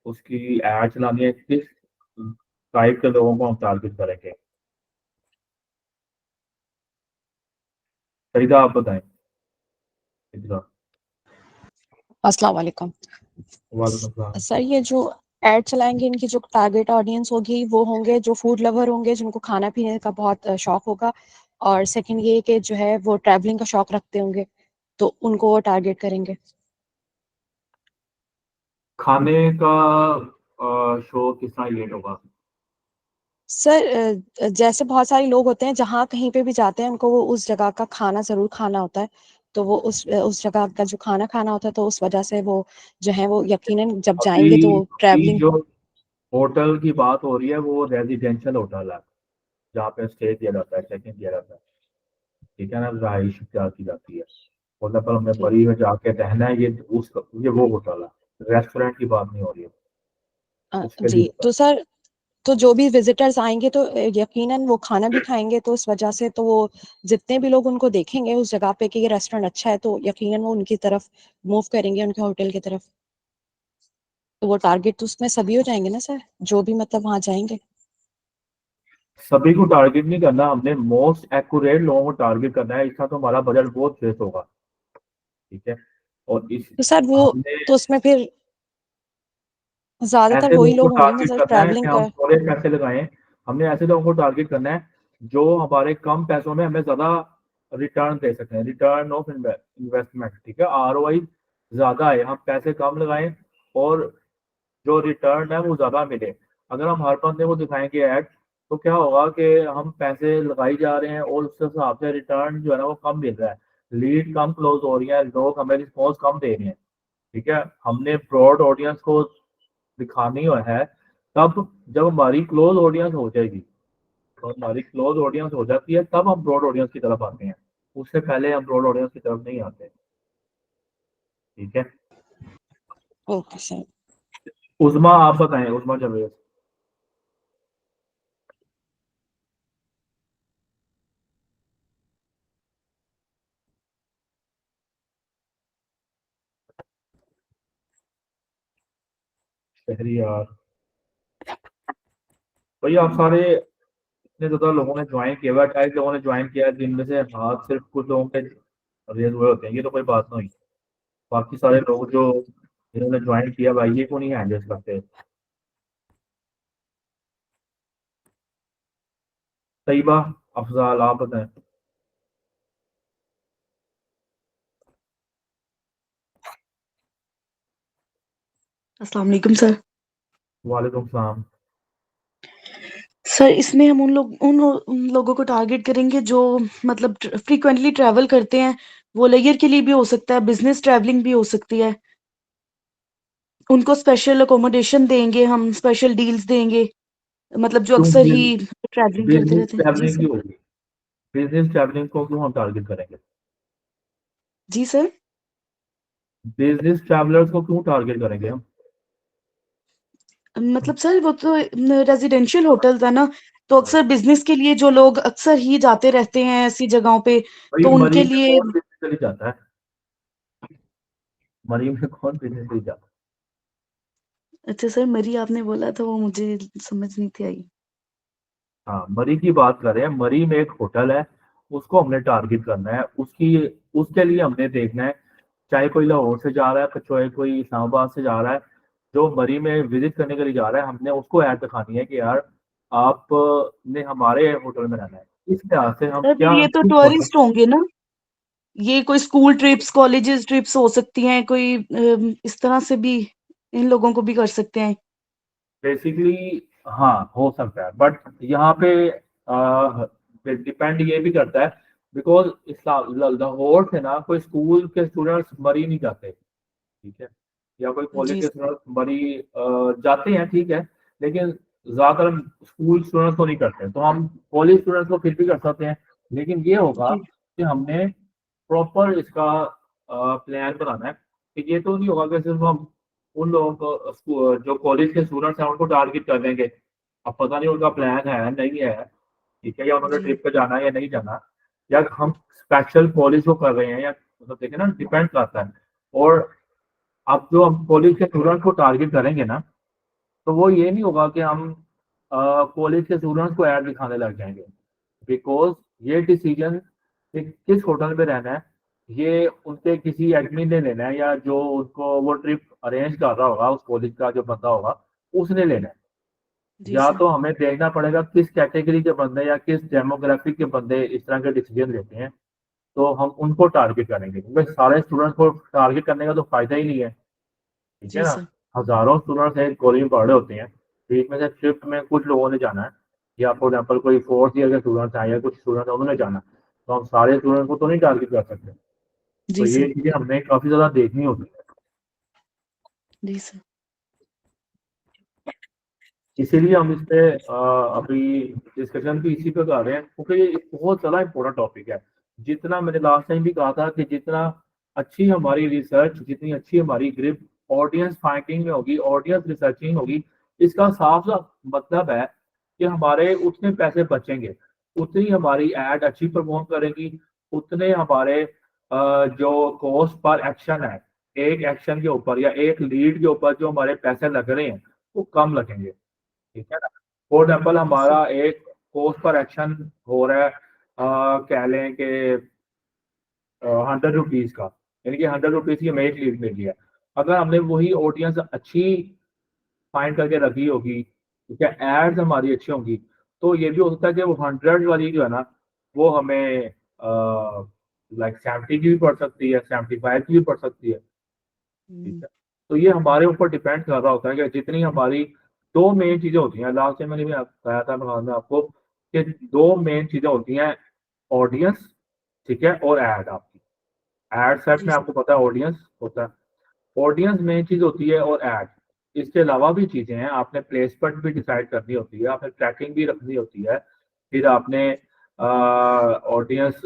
उसकी एड चलानी है, किस टाइप के लोगों को हम टारगेट करेंगे? फरीदा आप बताएं। फरीदा। अस्सलाम वालेकुम। वालेकुम सलाम। सर, ये जो ऐड चलाएँगे, इनकी जो टारगेट ऑडियंस होगी, वो होंगे जो फूड लवर होंगे, जिनको खाना-पीने का बहुत शौक होगा। और सेकंड ये कि जो है वो ट्रैवलिंग का शौक रखते होंगे, तो उनको वो टारगेट करेंगे। खाने का शो कितना लेट होगा? सर, जैसे बहुत सारे लोग होते हैं, जहाँ कहीं पे भी जाते हैं, उनको वो उस जगह का खाना ज़रूर खाना होता है। तो वो उस जगह का जो खाना खाना होता है, तो उस वजह से वो जो है वो यकीनन जब जाएँगे तो अभी अभी ट्रैवलिंग। जो होटल की बात हो रही है वो रेजिडेंशियल होटल है, जहाँ पे स्टे किया जाता है, चेक इन किया जाता है, ठीक है ना, रहाइश इख्तियार की जाती है। होटल पर हमें जी। बड़ी में जाके रहना है, ये वो होटल है, रेस्टोरेंट की बात नहीं हो रही है। उसके लिए जी, तो सर, तो जो भी विज़िटर्स आएँगे तो यकीनन वो खाना भी खाएँगे, तो उस वजह से तो वो जितने भी लोग उनको देखेंगे उस जगह पे कि ये रेस्टोरेंट अच्छा है, तो यकीनन वो उनकी तरफ मूव करेंगे, उनके होटल की तरफ। तो वो टारगेट तो उसमें सभी हो जाएँगे ना सर, जो भी मतलब वहाँ जाएँगे। सभी को टारगेट नहीं करना, हमने मोस्ट एक्यूरेट लोगों को टारगेट करना है, इसका तो हमारा बजट बहुत फेस होगा, ठीक है। और इस तो सर वो हमने तो उसमें फिर ज़्यादातर ऐसे वही लोगों को लोग होंगे ना टारगेट सर करना है कि ट्रैवलिंग हम कर। थोड़े पैसे लगाएं। हमने ऐसे लोगों को टारगेट करना है जो हमारे कम पैसों में हमें ज्यादा रिटर्न दे सकते हैं, रिटर्न ऑफ इन्वेस्टमेंट, ठीक है, आरओआई ज्यादा है, हम पैसे कम लगाएं और जो रिटर्न है वो ज्यादा मिले। अगर हम हर बंदे को दिखाएंगे ऐड, तो क्या होगा कि हम पैसे लगाई जा रहे हैं और उस हिसाब से रिटर्न जो है ना वो कम मिल रहा है, लीड कम क्लोज हो रही है, लोग हमें रिस्पॉन्स कम दे रहे हैं, ठीक है। हमने ब्रॉड ऑडियंस को दिखानी है तब जब हमारी क्लोज ऑडियंस हो जाएगी, तो हमारी क्लोज ऑडियंस हो जाती है तब हम ब्रॉड ऑडियंस की तरफ आते हैं, उससे पहले हम ब्रॉड ऑडियंस की तरफ नहीं आते। ठीक है, ओके सर। उस्मा आप बताएं, उस्मा जावेद। शहरियार भाई, आप सारे इतने ज्यादा लोगों ने ज्वाइन किया हुआ, 28 लोगों ने ज्वाइन किया है, जिनमें से हाथ सिर्फ कुछ लोगों के रेज हुए होते हैं, ये तो कोई बात नहीं। बाकी सारे लोग जो जिन्होंने ज्वाइन किया भाई, ये को नहीं हैंडल करते। तैयबा, अफजाल, आप बताएं। अस्सलाम वालेकुम सर। वालेकुम सलाम। सर इसमें हम उन लोगों को टारगेट करेंगे जो मतलब फ्रीक्वेंटली ट्रैवल करते हैं, वो लेयर के लिए भी हो सकता है, बिजनेस ट्रैवलिंग भी हो सकती है। उनको स्पेशल अकोमोडेशन देंगे, हम स्पेशल डील्स देंगे, मतलब जो क्यों अक्सर ही ट्रैवलिंग करते बिजनेस रहते हैं। जी ट्रैवलिंग की सर। होगी? बिजनेस ट्रैवलिंग को क्यों हम टारगेट करेंगे? जी सर। बिजनेस ट्रैवलर्स को क्यों टारगेट करेंगे हम? मतलब सर वो तो रेजिडेंशियल होटल था ना, तो अक्सर बिजनेस के लिए जो लोग अक्सर ही जाते रहते हैं ऐसी जगहों पे, भाई तो मरी उनके में लिए। कौन बिजनेस के लिए जाता है? मरी में कौन बिजनेस के लिए जाता है? अच्छा सर, मरी आपने बोला था, वो मुझे समझ नहीं थी आई। हाँ, मरी की बात कर रहे हैं। मरी में एक होटल है, उसको हमने टारगेट करना है, उसकी उसके लिए हमने देखना है, चाहे कोई लाहौर से जा रहा है, चाहे कोई इस्लामाबाद से जा रहा है, जो मरी में विजिट करने के लिए जा रहा है, हमने उसको ऐड दिखानी है कि यार आप ने हमारे होटल में रहना है। इस लिहाज से हम सर फिर क्या ये तो किस होटल, टूरिस्ट होंगे ना, ये कोई स्कूल ट्रिप्स कॉलेजेस ट्रिप्स हो सकती हैं, कोई इस तरह से भी इन लोगों को भी कर सकते हैं। बेसिकली हाँ हो सकता है, बट यहाँ पे डिपेंड ये भी करता है, बिकॉज लाहौर से ना कोई स्कूल के स्टूडेंट्स मरी नहीं जाते। ठीक है, या कोई कॉलेज जी के स्टूडेंट्स मरी जाते हैं, ठीक है, लेकिन ज्यादातर स्कूल स्टूडेंट्स को नहीं करते, तो हम कॉलेज स्टूडेंट्स को फिर भी कर सकते हैं। लेकिन ये होगा जी कि हमने प्रॉपर इसका प्लान बनाना है, कि ये तो नहीं होगा कि सिर्फ हम उन लोगों को जो कॉलेज के स्टूडेंट्स हैं उनको टारगेट कर देंगे, अब पता नहीं उनका प्लान है नहीं है, ठीक है, या उन्होंने जी ट्रिप पे जाना है या नहीं जाना, या हम स्पेशल कॉलेज को कर रहे हैं, या मतलब देखे ना, डिपेंड करता है। और अब जो हम कॉलेज के स्टूडेंट्स को टारगेट करेंगे ना, तो वो ये नहीं होगा कि हम कॉलेज के स्टूडेंट्स को ऐड दिखाने लग जाएंगे, बिकॉज ये डिसीजन कि किस होटल में रहना है, ये उनसे किसी एडमिन ने लेना है, या जो उनको वो ट्रिप अरेंज कर रहा होगा उस कॉलेज का जो बंदा होगा, उसने लेना है। जी या सर। तो हमें देखना पड़ेगा किस कैटेगरी के बंदे या किस डेमोग्राफिक के बंदे इस तरह के डिसीजन लेते हैं, तो हम उनको टारगेट करेंगे, क्योंकि सारे स्टूडेंट्स को टारगेट करने का तो फायदा ही नहीं है। ठीक है जी ना, सर। हजारों स्टूडेंट्स एक कॉलेज में पढ़ रहे होते हैं, बीच में से ट्रिप में कुछ लोगों ने जाना है, या फॉर एग्जाम्पल कोई फोर्थ ईयर के स्टूडेंट्स आए या कुछ स्टूडेंट्स उन्होंने जाना, तो हम सारे स्टूडेंट्स को तो नहीं टारगेट कर सकते। तो जी ये सर। चीजें हमने काफी ज्यादा देखनी होती है, जी सर। इसीलिए हम इस पे अभी डिस्कशन भी इसी पे कर रहे हैं, क्योंकि ये एक बहुत ज्यादा इंपॉर्टेंट टॉपिक है। जितना मैंने लास्ट टाइम भी कहा था कि जितना अच्छी हमारी रिसर्च, जितनी अच्छी हमारी ग्रिप ऑडियंस फाइंडिंग में होगी, ऑडियंस रिसर्चिंग होगी, इसका साफ साफ मतलब है कि हमारे उतने पैसे बचेंगे, उतनी हमारी एड अच्छी परफॉर्म करेगी, उतने हमारे जो कॉस्ट पर एक्शन है, एक एक्शन के ऊपर या एक लीड के ऊपर जो हमारे पैसे लग रहे हैं, वो कम लगेंगे। ठीक है ना, फॉर एग्जाम्पल जी सर। हमारा एक कोर्स पर एक्शन हो रहा है, कह लें कि 100 रुपीज का, यानी कि 100 रुपीज की हमें एक लीड मिल गया। अगर हमने वही ऑडियंस अच्छी फाइंड करके रखी होगी, ठीक है, एड्स हमारी अच्छी होंगी, तो ये भी हो सकता है कि वो 100 वाली जो है ना, वो हमें लाइक 70 की भी पड़ सकती है, 75 की भी पड़ सकती है। ठीक हम्म। है, तो ये हमारे ऊपर डिपेंड कर रहा होता है कि जितनी हमारी दो मेन चीजें होती हैं, लास्ट टाइम मैंने भी बताया था मैं आपको, कि दो मेन चीजें होती हैं, ऑडियंस, ठीक है, और एड। आपकी एड सेट जी में सर। आपको पता है ऑडियंस होता है, ऑडियंस मेन चीज होती है, और एड इसके अलावा भी चीजें हैं, आपने प्लेसमेंट भी डिसाइड करनी होती है, आपने ट्रैकिंग भी रखनी होती है, फिर आपने ऑडियंस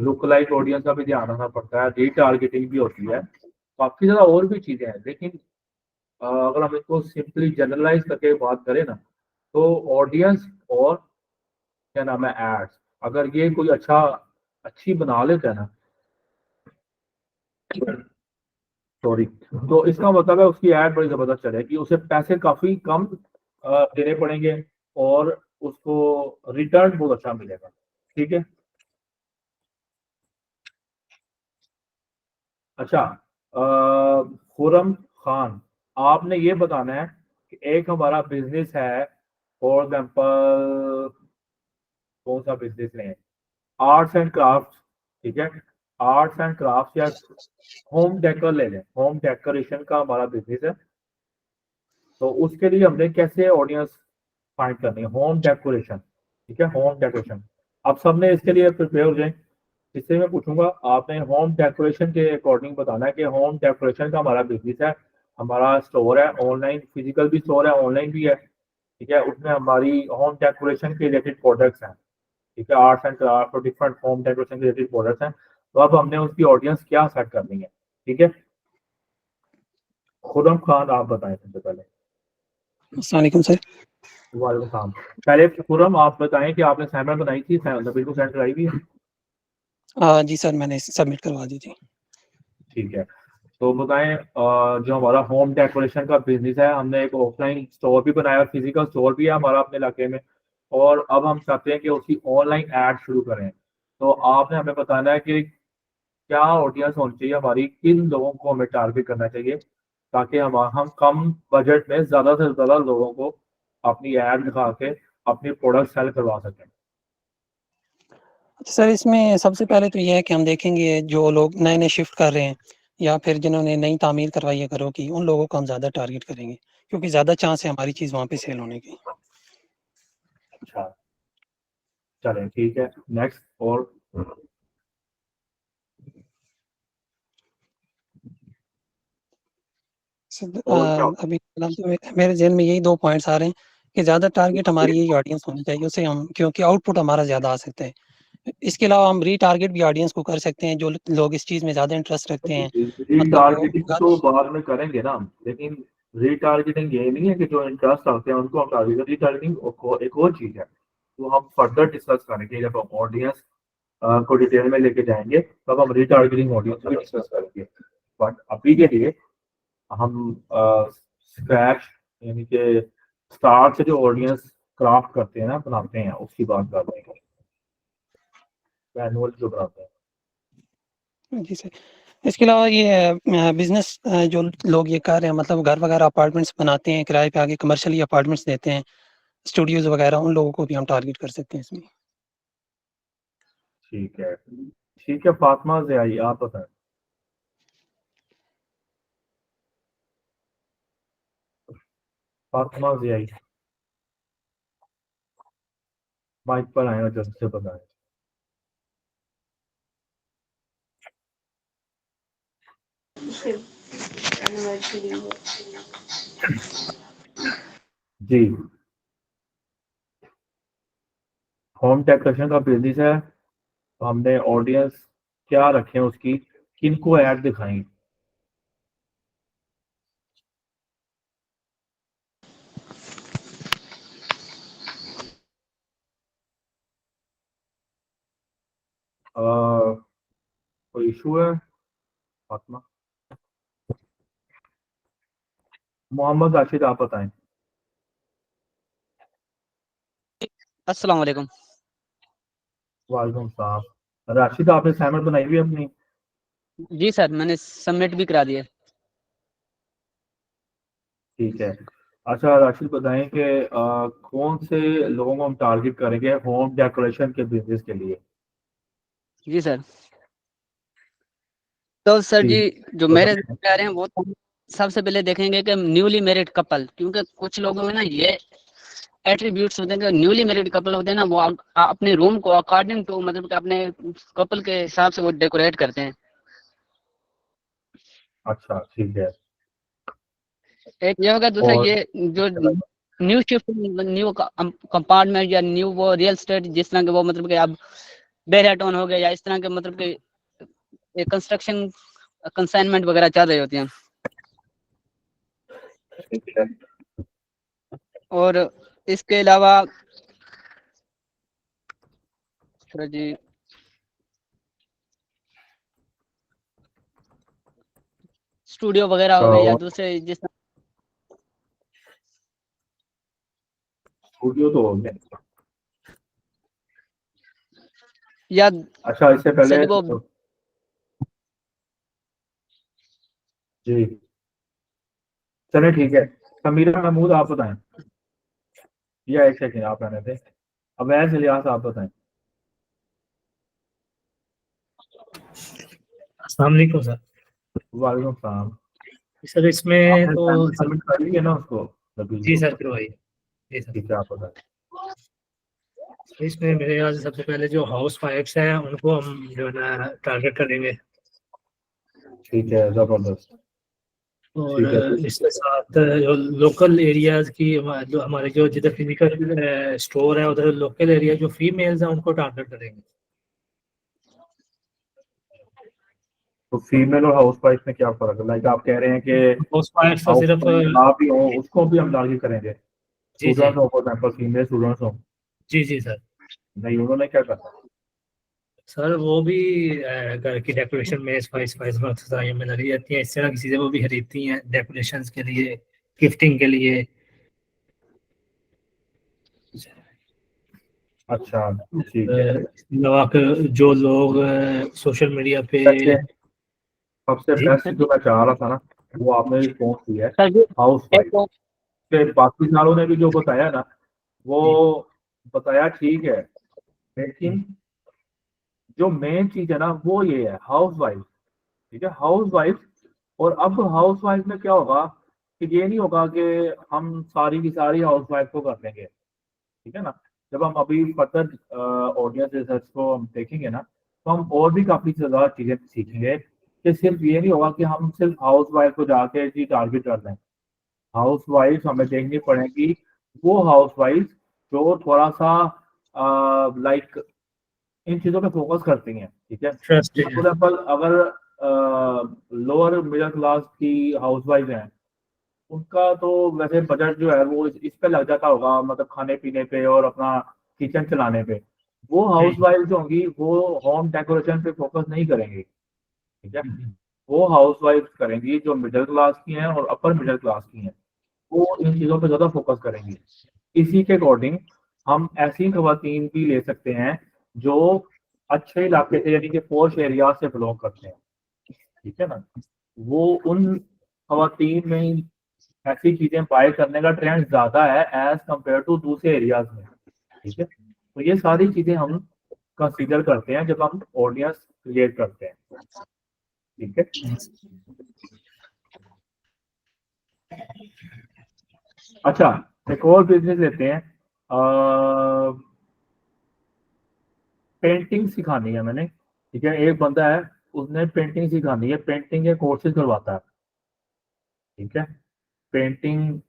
लुक लाइक ऑडियंस का भी ध्यान रखना पड़ता है, रीटारगेटिंग भी होती है, काफ़ी ज़्यादा और भी चीज़ें हैं। लेकिन अगर हम इसको सिंपली जनरलाइज़ करके बात करें ना, तो ऑडियंस और क्या नाम है एड्स, अगर ये कोई अच्छी बना लेता है ना, सॉरी, तो इसका मतलब है उसकी एड बड़ी ज़बरदस्त चलेगी, उसे पैसे काफ़ी कम देने पड़ेंगे और उसको रिटर्न बहुत अच्छा मिलेगा। ठीक है? अच्छा, खुर्रम खान, आपने ये बताना है कि एक हमारा बिजनेस है, फॉर एग्जाम्पल कौन सा बिजनेस लें, आर्ट्स एंड क्राफ्ट, ठीक है, आर्ट्स एंड क्राफ्ट या होम डेकोर ले लें, होम डेकोरेशन का हमारा बिजनेस है। तो उसके लिए हमने कैसे ऑडियंस फाइंड करनी है, होम डेकोरेशन, ठीक है, होम डेकोरेशन। अब सबने इसके लिए प्रिपेयर हो जाए, इससे मैं पूछूंगा आपने होम डेकोरेशन के अकॉर्डिंग बताना है कि होम डेकोरेशन का हमारा बिजनेस है, हमारा स्टोर है, ऑनलाइन फिजिकल भी स्टोर है, ऑनलाइन भी है, ठीक है, उसमें हमारी होम डेकोरेशन के रिलेटेड प्रोडक्ट्स हैं, ठीक है, आर्ट्स एंड क्राफ्ट और डिफरेंट होम डेकोरेशन के रिलेटेड प्रोडक्ट्स हैं। तो अब हमने उसकी ऑडियंस क्या सेट करनी है, ठीक है। खुर्रम खान आप बताएं सबसे पहले। अस्सलाम वालेकुम सर। वालेकुम सलाम। पहले खुर्रम आप बताएं कि आपने असाइनमेंट बनाई थी, नबील को सेंड कराई हुई है? जी सर, मैंने सबमिट करवा दी थी। ठीक है, तो बताएं जो हमारा होम डेकोरेशन का बिजनेस है, हमने एक ऑफलाइन स्टोर भी बनाया, फिजिकल स्टोर भी है हमारा अपने इलाके में, और अब हम चाहते हैं कि उसकी ऑनलाइन ऐड शुरू करें। तो आपने हमें बताना है कि क्या ऑडियंस होनी चाहिए हमारी, किन लोगों को हमें टारगेट करना चाहिए, ताकि हम कम बजट में ज़्यादा से ज़्यादा लोगों को अपनी ऐड दिखा के अपनी प्रोडक्ट सेल करवा सकें। अच्छा सर, इसमें सबसे पहले तो ये है कि हम देखेंगे जो लोग नए-नए शिफ्ट कर रहे हैं या फिर जिन्होंने नई तामीर करवाई है घरों की, उन लोगों को हम ज़्यादा टारगेट करेंगे, क्योंकि ज़्यादा चांस है हमारी चीज़ वहाँ पे सेल होने की। अच्छा, चलें ठीक है, नेक्स्ट। और और क्या? अभी फिलहाल तो मेरे ज़हन में यही 2 पॉइंट्स आ रहे हैं कि ज़्यादा टारगेट हमारी यही ऑडियंस होनी चाहिए, उससे हम क्योंकि आउटपुट हमारा ज़्यादा आ सकता है। इसके अलावा हम रीटारगेट भी ऑडियंस को कर सकते हैं, जो लोग इस चीज़ में ज़्यादा इंटरेस्ट रखते हैं। मतलब वो रीटारगेटिंग तो बाद में करेंगे ना हम, लेकिन रीटारगेटिंग ये नहीं है कि जो इंटरेस्ट आते हैं उनको हम टारगेट, रीटारगेटिंग एक और चीज है, तो हम फर्दर डिस्कस करेंगे जब हम ऑडियंस को डिटेल में लेके जाएंगे, तब हम रीटारगेटिंग ऑडियंस को डिस्कस करेंगे। बट अभी के लिए हम स्क्रैच यानी कि स्टार्ट से जो ऑडियंस क्राफ्ट करते हैं ना, बनाते हैं, उसकी बात कर रहे हैं, मैनुअल जो बनाते हैं। जी सर। इसके अलावा ये बिज़नेस जो लोग ये कर रहे हैं, मतलब घर वगैरह अपार्टमेंट्स बनाते हैं, किराए पे आके कमर्शियली अपार्टमेंट्स देते हैं, स्टूडियोज़ वगैरह, उन लोगों को भी हम टारगेट कर सकते हैं इसमें। ठीक है, फातिमा ज़ियाई आप बताएं। फातिमा ज़ियाई माइक पर आए और जल्द से बताएं। जी, होम डेकोरेशन का बिजनेस है, तो हमने ऑडियंस क्या रखें उसकी, किनको ऐड दिखाएं? कोई इशू है फातिमा? मोहम्मद राशिद आप बताएं। अस्सलाम वालेकुम। वालेकुम सलाम। राशिद आपने असाइनमेंट बनाई हुई है अपनी? जी सर, मैंने सबमिट भी करा दिया। ठीक है। अच्छा राशिद बताएं कि कौन से लोगों को हम टारगेट करेंगे होम डेकोरेशन के बिजनेस के लिए? जी सर। तो सर जी जी, जो मेरे बताएं। कह रहे हैं वो तो सबसे पहले देखेंगे कि न्यूली मैरिड कपल, क्योंकि कुछ लोगों में ना ये एट्रीब्यूट्स होते हैं कि न्यूली मैरिड कपल होते हैं ना, वो अपने रूम को अकॉर्डिंग टू मतलब कि अपने कपल के हिसाब से वो डेकोरेट करते हैं। अच्छा ठीक है। एक ये होगा, दूसरा और ये जो न्यू शिफ्ट, न्यू कंपार्टमेंट या न्यू वो रियल एस्टेट, जिस तरह के वो मतलब कि अब बेराटोन हो गया या इस तरह के मतलब कि कंस्ट्रक्शन कंसाइनमेंट वगैरह चल रही होती हैं। और इसके अलावा जी स्टूडियो वगैरह हो गए या दूसरे जिस स्टूडियो तो हो गया। या अच्छा, इससे पहले वो जी चले ठीक है। समीरा महमूद आप बताएं, या एक सेकंड आप रहने थे। अवैस इलियास आप बताएं। अस्सलाम वालेकुम सर। वालेकुम सलाम। सर इसमें तो सबमिट कर लिए ना उसको? जी सर करवाइए। जी सर। ठीक है, आप बताएं। इसमें मेरे ख्याल से सबसे पहले जो हाउस वाइफ्स हैं उनको हम जो है ना टारगेट करेंगे। ठीक है, जबरदस्त। और ठीक है। इसके साथ जो लोकल एरियाज की जो हमारे जो जिधर फिजिकल स्टोर है उधर लोकल एरिया जो फीमेल्स हैं उनको टारगेट करेंगे। तो फीमेल और हाउस वाइफ में क्या फर्क है? लाइक आप कह रहे हैं कि हाउस वाइफ तो हाउस सिर्फ वाइफ ना भी हो उसको भी हम टारगेट करेंगे। जी जी स्टूडेंट्स हो, फॉर एग्जाम्पल फीमेल स्टूडेंट्स हो। जी जी सर। नहीं, उन्होंने क्या करना? सर वो भी घर की डेकोरेशन में स्पाइस स्पाइस में लगी जाती हैं, इस तरह की चीज़ें वो भी खरीदती हैं डेकोरेशन के लिए, गिफ्टिंग के लिए। अच्छा, ठीक है। अलावा जो लोग सोशल मीडिया पे वैसे सबसे जी बेस्ट जो मैं चाह रहा था ना, वो आपने रिस्पॉन्स दिया है, सर जी हाउस वाइफ एक के। बाकी सालों ने भी जो बताया ना, वो बताया ठीक है, लेकिन जो मेन चीज है ना वो ये है हाउस वाइफ। ठीक है, हाउस वाइफ। और अब हाउस वाइफ में क्या होगा कि ये नहीं होगा कि हम सारी की सारी हाउस वाइफ को कर देंगे। ठीक है ना? जब हम अभी फर्दर ऑडियंस रिसर्च को हम देखेंगे ना, तो हम और भी काफी ज्यादा चीजें सीखेंगे कि सिर्फ ये नहीं होगा कि हम सिर्फ हाउस वाइफ को जाके जी टारगेट कर दें। हाउस वाइफ हमें देखनी पड़ेगी, वो हाउस वाइफ जो थोड़ा सा लाइक इन चीजों पे फोकस करती हैं। ठीक है, ट्रस्टेड फॉर एग्जाम्पल अगर लोअर मिडिल क्लास की हाउस वाइफ हैं, उनका तो वैसे बजट जो है वो इस पे लग जाता होगा, मतलब खाने पीने पे और अपना किचन चलाने पे। वो हाउस वाइफ जो होंगी वो होम डेकोरेशन पे फोकस नहीं करेंगी। ठीक है, वो हाउस वाइफ करेंगी जो मिडिल क्लास की हैं और अपर मिडिल क्लास की हैं, वो इन चीज़ों पे ज़्यादा फोकस करेंगी। इसी के अकॉर्डिंग हम ऐसी खवातीन भी ले सकते हैं जो अच्छे इलाके से यानी कि पोश एरिया से बिलोंग करते हैं। ठीक है ना? वो उन खवातीन में ही ऐसी चीजें बाय करने का ट्रेंड ज्यादा है एज कम्पेयर टू दूसरे एरियाज में। ठीक है, तो ये सारी चीजें हम कंसीडर करते हैं जब हम ऑडियंस क्रिएट करते हैं। ठीक है, अच्छा एक और बिजनेस लेते हैं। पेंटिंग सिखानी है मैंने। ठीक है, एक बंदा है, उसने पेंटिंग सिखानी है, पेंटिंग के कोर्सेज करवाता है। ठीक है, पेंटिंग,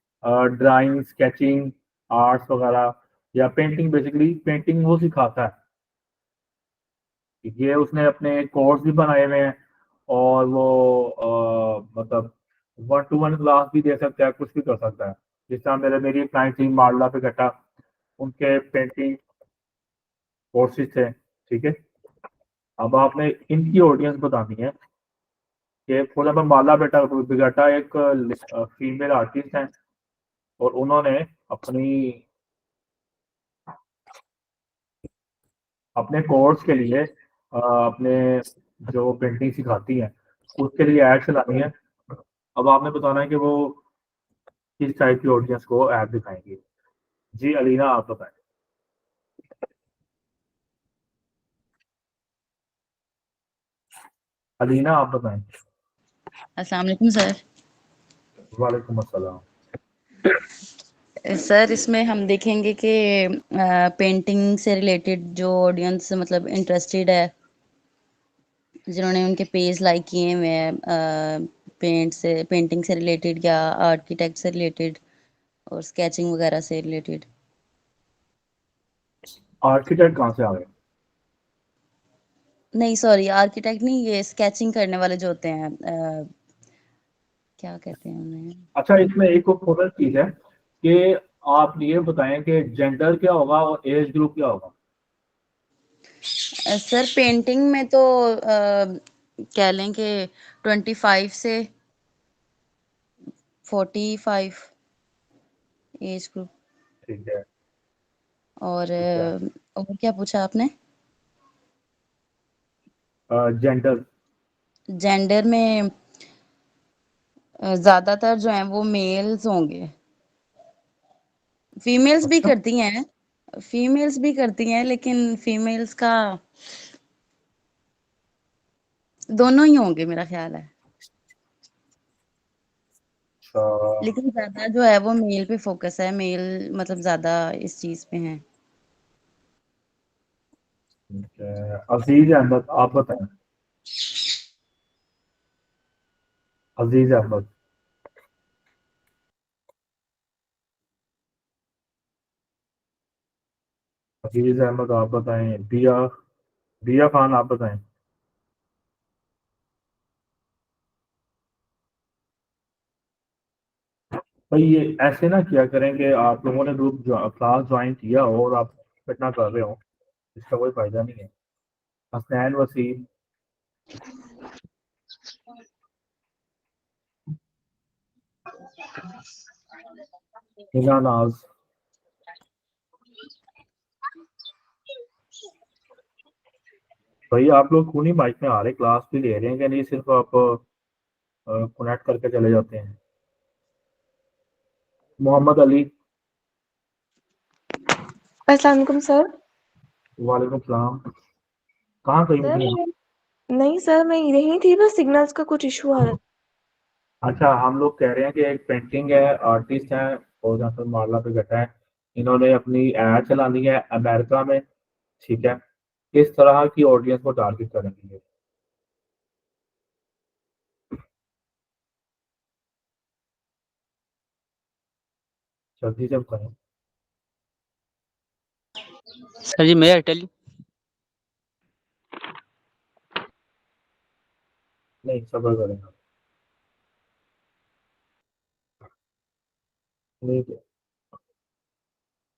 ड्राइंग, स्केचिंग, आर्ट्स वगैरह, या पेंटिंग, बेसिकली पेंटिंग वो सिखाता है। ये उसने अपने कोर्स भी बनाए हुए हैं, और वो मतलब 1-to-1 क्लास भी दे सकता है, कुछ भी कर सकता है। जिस तरह मेरी क्लाइंट थी माडला पे कटा, उनके पेंटिंग कोर्सेज थे। ठीक है, अब आपने इनकी ऑडियंस बतानी है कि फॉर एग्जाम्पल माला बेटा बिगटा एक फीमेल आर्टिस्ट हैं, और उन्होंने अपनी अपने कोर्स के लिए अपने जो पेंटिंग सिखाती हैं उसके लिए ऐड चलानी है। अब आपने बताना है कि वो किस टाइप की ऑडियंस को ऐड दिखाएंगे। जी अलीना आप बताएं। अलीना आप बताएं। अस्सलाम वालेकुम सर। वालेकुम अस्सलाम। सर इसमें हम देखेंगे कि पेंटिंग से रिलेटेड जो ऑडियंस मतलब इंटरेस्टेड है, जिन्होंने उनके पेज लाइक किए हुए हैं पेंटिंग से रिलेटेड या आर्किटेक्ट से रिलेटेड, और स्केचिंग वगैरह से रिलेटेड। आर्किटेक्ट कहाँ से आ गए? नहीं सॉरी, आर्किटेक्ट नहीं, ये स्केचिंग करने वाले जो होते हैं, क्या कहते हैं उन्हें। अच्छा, इसमें एक और चीज है कि आप ये बताएं कि जेंडर क्या होगा और एज ग्रुप क्या होगा? सर पेंटिंग में तो कह लें कि 25 से 45 एज ग्रुप। ठीक है। और ठीक है। और क्या पूछा आपने? जेंडर जेंडर में ज्यादातर जो हैं वो मेल्स होंगे। फीमेल्स भी अच्छा, करती हैं, फीमेल्स भी करती हैं, लेकिन फीमेल्स का दोनों ही होंगे मेरा ख्याल है। अच्छा, लेकिन ज्यादा जो है वो मेल पे फोकस है, मेल मतलब ज्यादा इस चीज पे हैं। ठीक है। अजीज अहमद, आप बताएं। अजीज अहमद। अजीज अहमद आप बताएं। दिया दिया खान आप बताएं। भाई ये ऐसे ना किया करें कि आप लोगों ने क्लास ज्वाइन किया हो और आप फिट ना कर रहे हो, इसका कोई फायदा नहीं है। हसनैन वसीम। हिना नाज। भाई आप लोग क्यों नहीं माइक में आ रहे? क्लास भी ले रहे हैं कि नहीं, सिर्फ आप कनेक्ट करके चले जाते हैं? मोहम्मद अली। अस्सलाम वालेकुम सर। वालेकुम सलाम। कहाँ गई सर थी आप? नहीं सर, मैं यहीं थी, बस सिग्नल्स का कुछ इशू आ रहा था। अच्छा, हम लोग कह रहे हैं कि एक पेंटिंग है, आर्टिस्ट है और जहाँ पर माला पे बैठा है, इन्होंने अपनी एड चलानी है अमेरिका में। ठीक है, किस तरह की ऑडियंस को टारगेट करेंगे ये? जल्दी से बताएं। सर जी मैं टेल नहीं, सबर करेंगे। ठीक है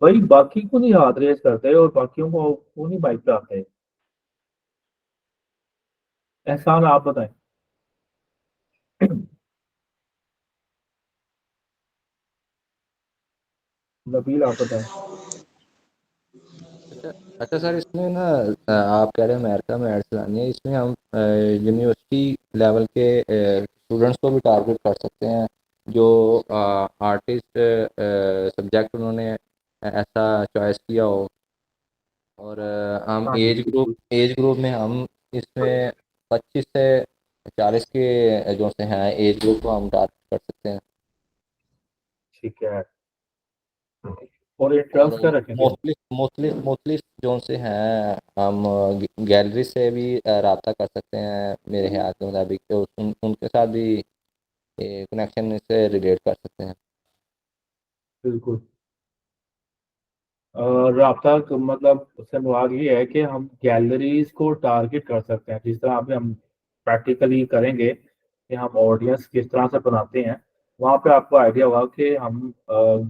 भाई, बाकी को नहीं हाथ रेस करते और बाकियों को क्यों नहीं बाइक पे आते? एहसान आप बताएं। नबील आप बताएं। अच्छा अच्छा सर, इसमें ना आप कह रहे हैं अमेरिका में एड चलानी है, इसमें हम यूनिवर्सिटी लेवल के स्टूडेंट्स को भी टारगेट कर सकते हैं जो आर्टिस्ट सब्जेक्ट उन्होंने ऐसा चॉइस किया हो। और हम हाँ जी, बिल्कुल। एज ग्रुप में हम इसमें 25 से 40 के जो से हैं एज ग्रुप को हम टारगेट कर सकते हैं। ठीक है। और और इंटरेस्ट क्या रखेंगे? मोस्टली जो से हैं हम गैलरी से भी रब्ता कर सकते हैं मेरे ख्याल के मुताबिक, तो उनके साथ भी कनेक्शन से रिलेट कर सकते हैं। बिल्कुल। राब्ता मतलब उससे मुराद ये है कि हम गैलरीज को टारगेट कर सकते हैं, जिस तरह पे हम प्रैक्टिकली करेंगे कि हम ऑडियंस किस तरह से बनाते हैं। वहाँ पे आपको आइडिया होगा कि हम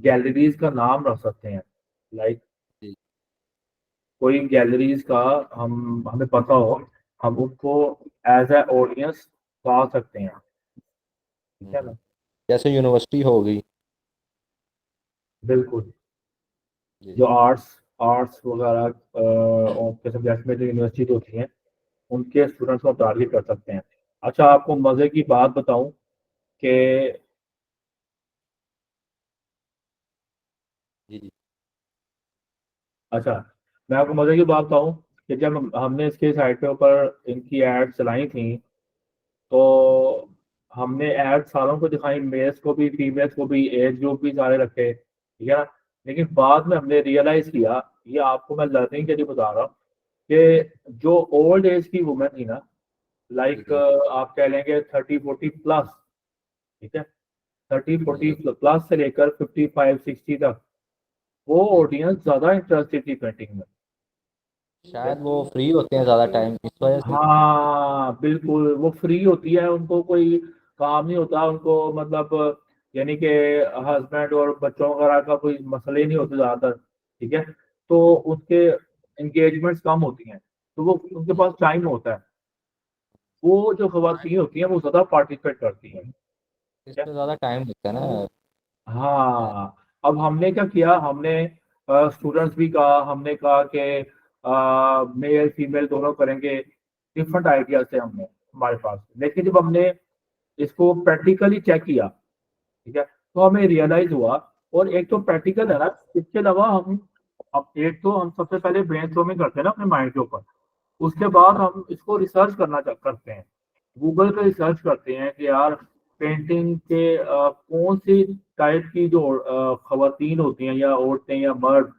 गैलरीज का नाम रख सकते हैं। लाइक जी। कोई गैलरीज का हमें पता हो, हम उनको एज ए ऑडियंस पा सकते हैं। ठीक है हम्म। ना? जैसे यूनिवर्सिटी हो गई। बिल्कुल। जी। जो आर्ट्स आर्ट्स वगैरह के सब्जेक्ट में जो यूनिवर्सिटी होती हैं, उनके स्टूडेंट्स को टारगेट कर सकते हैं। अच्छा, आपको मज़े की बात बताऊं कि जी जी। अच्छा, मैं आपको मज़े की बात बताऊं कि जब हमने इसके साइट पे ऊपर इनकी एड चलाई थी, तो हमने एड सारों को दिखाई, मेल्स को भी फीमेल्स को भी, एज ग्रुप भी सारे रखे, ठीक है ना? लेकिन बाद में हमने रियलाइज किया, ये आपको मैं लर्निंग के लिए बता रहा हूँ, कि जो ओल्ड एज की वुमेन थी ना, जी लाइक जी। आप कह लेंगे 30-40 प्लस, ठीक है, 30-40 प्लस से लेकर 55-60 तक वो ऑडियंस ज्यादा इंटरेस्टेड थी पेंटिंग में। शायद वो फ्री होते हैं ज़्यादा टाइम इस वजह से। हाँ बिल्कुल, वो फ्री होती है, उनको कोई काम नहीं होता, उनको मतलब यानी कि हस्बैंड और बच्चों वगैरह का कोई मसले नहीं होते ज़्यादातर, ठीक है, तो उनके एंगेजमेंट्स कम होती हैं, तो वो उनके पास टाइम होता है, वो जो खवातीन होती हैं वो ज़्यादा पार्टिसिपेट करती हैं। इसमें ज़्यादा टाइम लगता है ना। हाँ, अब हमने क्या किया, हमने स्टूडेंट्स भी कहा, हमने कहा कि मेल फीमेल दोनों करेंगे, डिफरेंट आइडियाज थे हमने हमारे पास, लेकिन जब हमने इसको प्रैक्टिकली चेक किया, ठीक है, तो हमें रियलाइज हुआ, और एक तो प्रैक्टिकल है ना, इसके अलावा हम अब एक तो हम सबसे पहले ब्रेनस्टॉर्मिंग करते हैं ना अपने माइंड के ऊपर, उसके बाद हम इसको रिसर्च करते हैं, गूगल पे रिसर्च करते हैं कि यार पेंटिंग के कौन सी टाइप की जो खवातीन होती हैं या औरतें या मर्द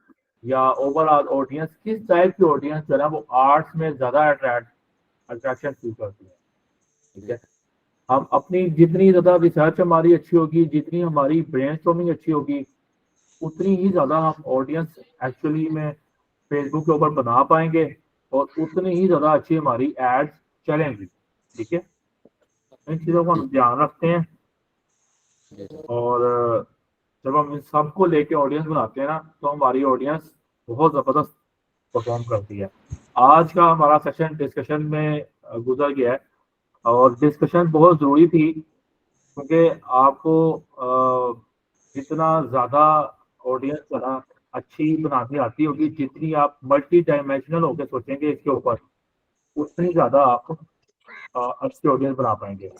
या ओवरऑल ऑडियंस, किस टाइप की ऑडियंस जो है ना वो आर्ट्स में ज्यादा अट्रैक्शन फील करती है, ठीक है। हम अपनी जितनी ज्यादा रिसर्च हमारी अच्छी होगी, जितनी हमारी ब्रेनस्टॉर्मिंग अच्छी होगी, उतनी ही ज्यादा हम ऑडियंस एक्चुअली में फेसबुक के ऊपर बना पाएंगे, और उतनी ही ज्यादा अच्छी हमारी एड्स चलेंगी, ठीक है। इन चीजों को हम ध्यान रखते हैं, और जब हम इन सबको लेके ऑडियंस बनाते हैं ना, तो हमारी ऑडियंस बहुत जबरदस्त परफॉर्म करती है। आज का हमारा सेशन डिस्कशन में गुजर गया है, और डिस्कशन बहुत जरूरी थी, क्योंकि आपको जितना ज्यादा ऑडियंस बना अच्छी बनानी आती होगी, जितनी आप मल्टी डायमेंशनल होकर सोचेंगे इसके ऊपर, उतनी ज्यादा आप अच्छी ऑडियंस बना पाएंगे।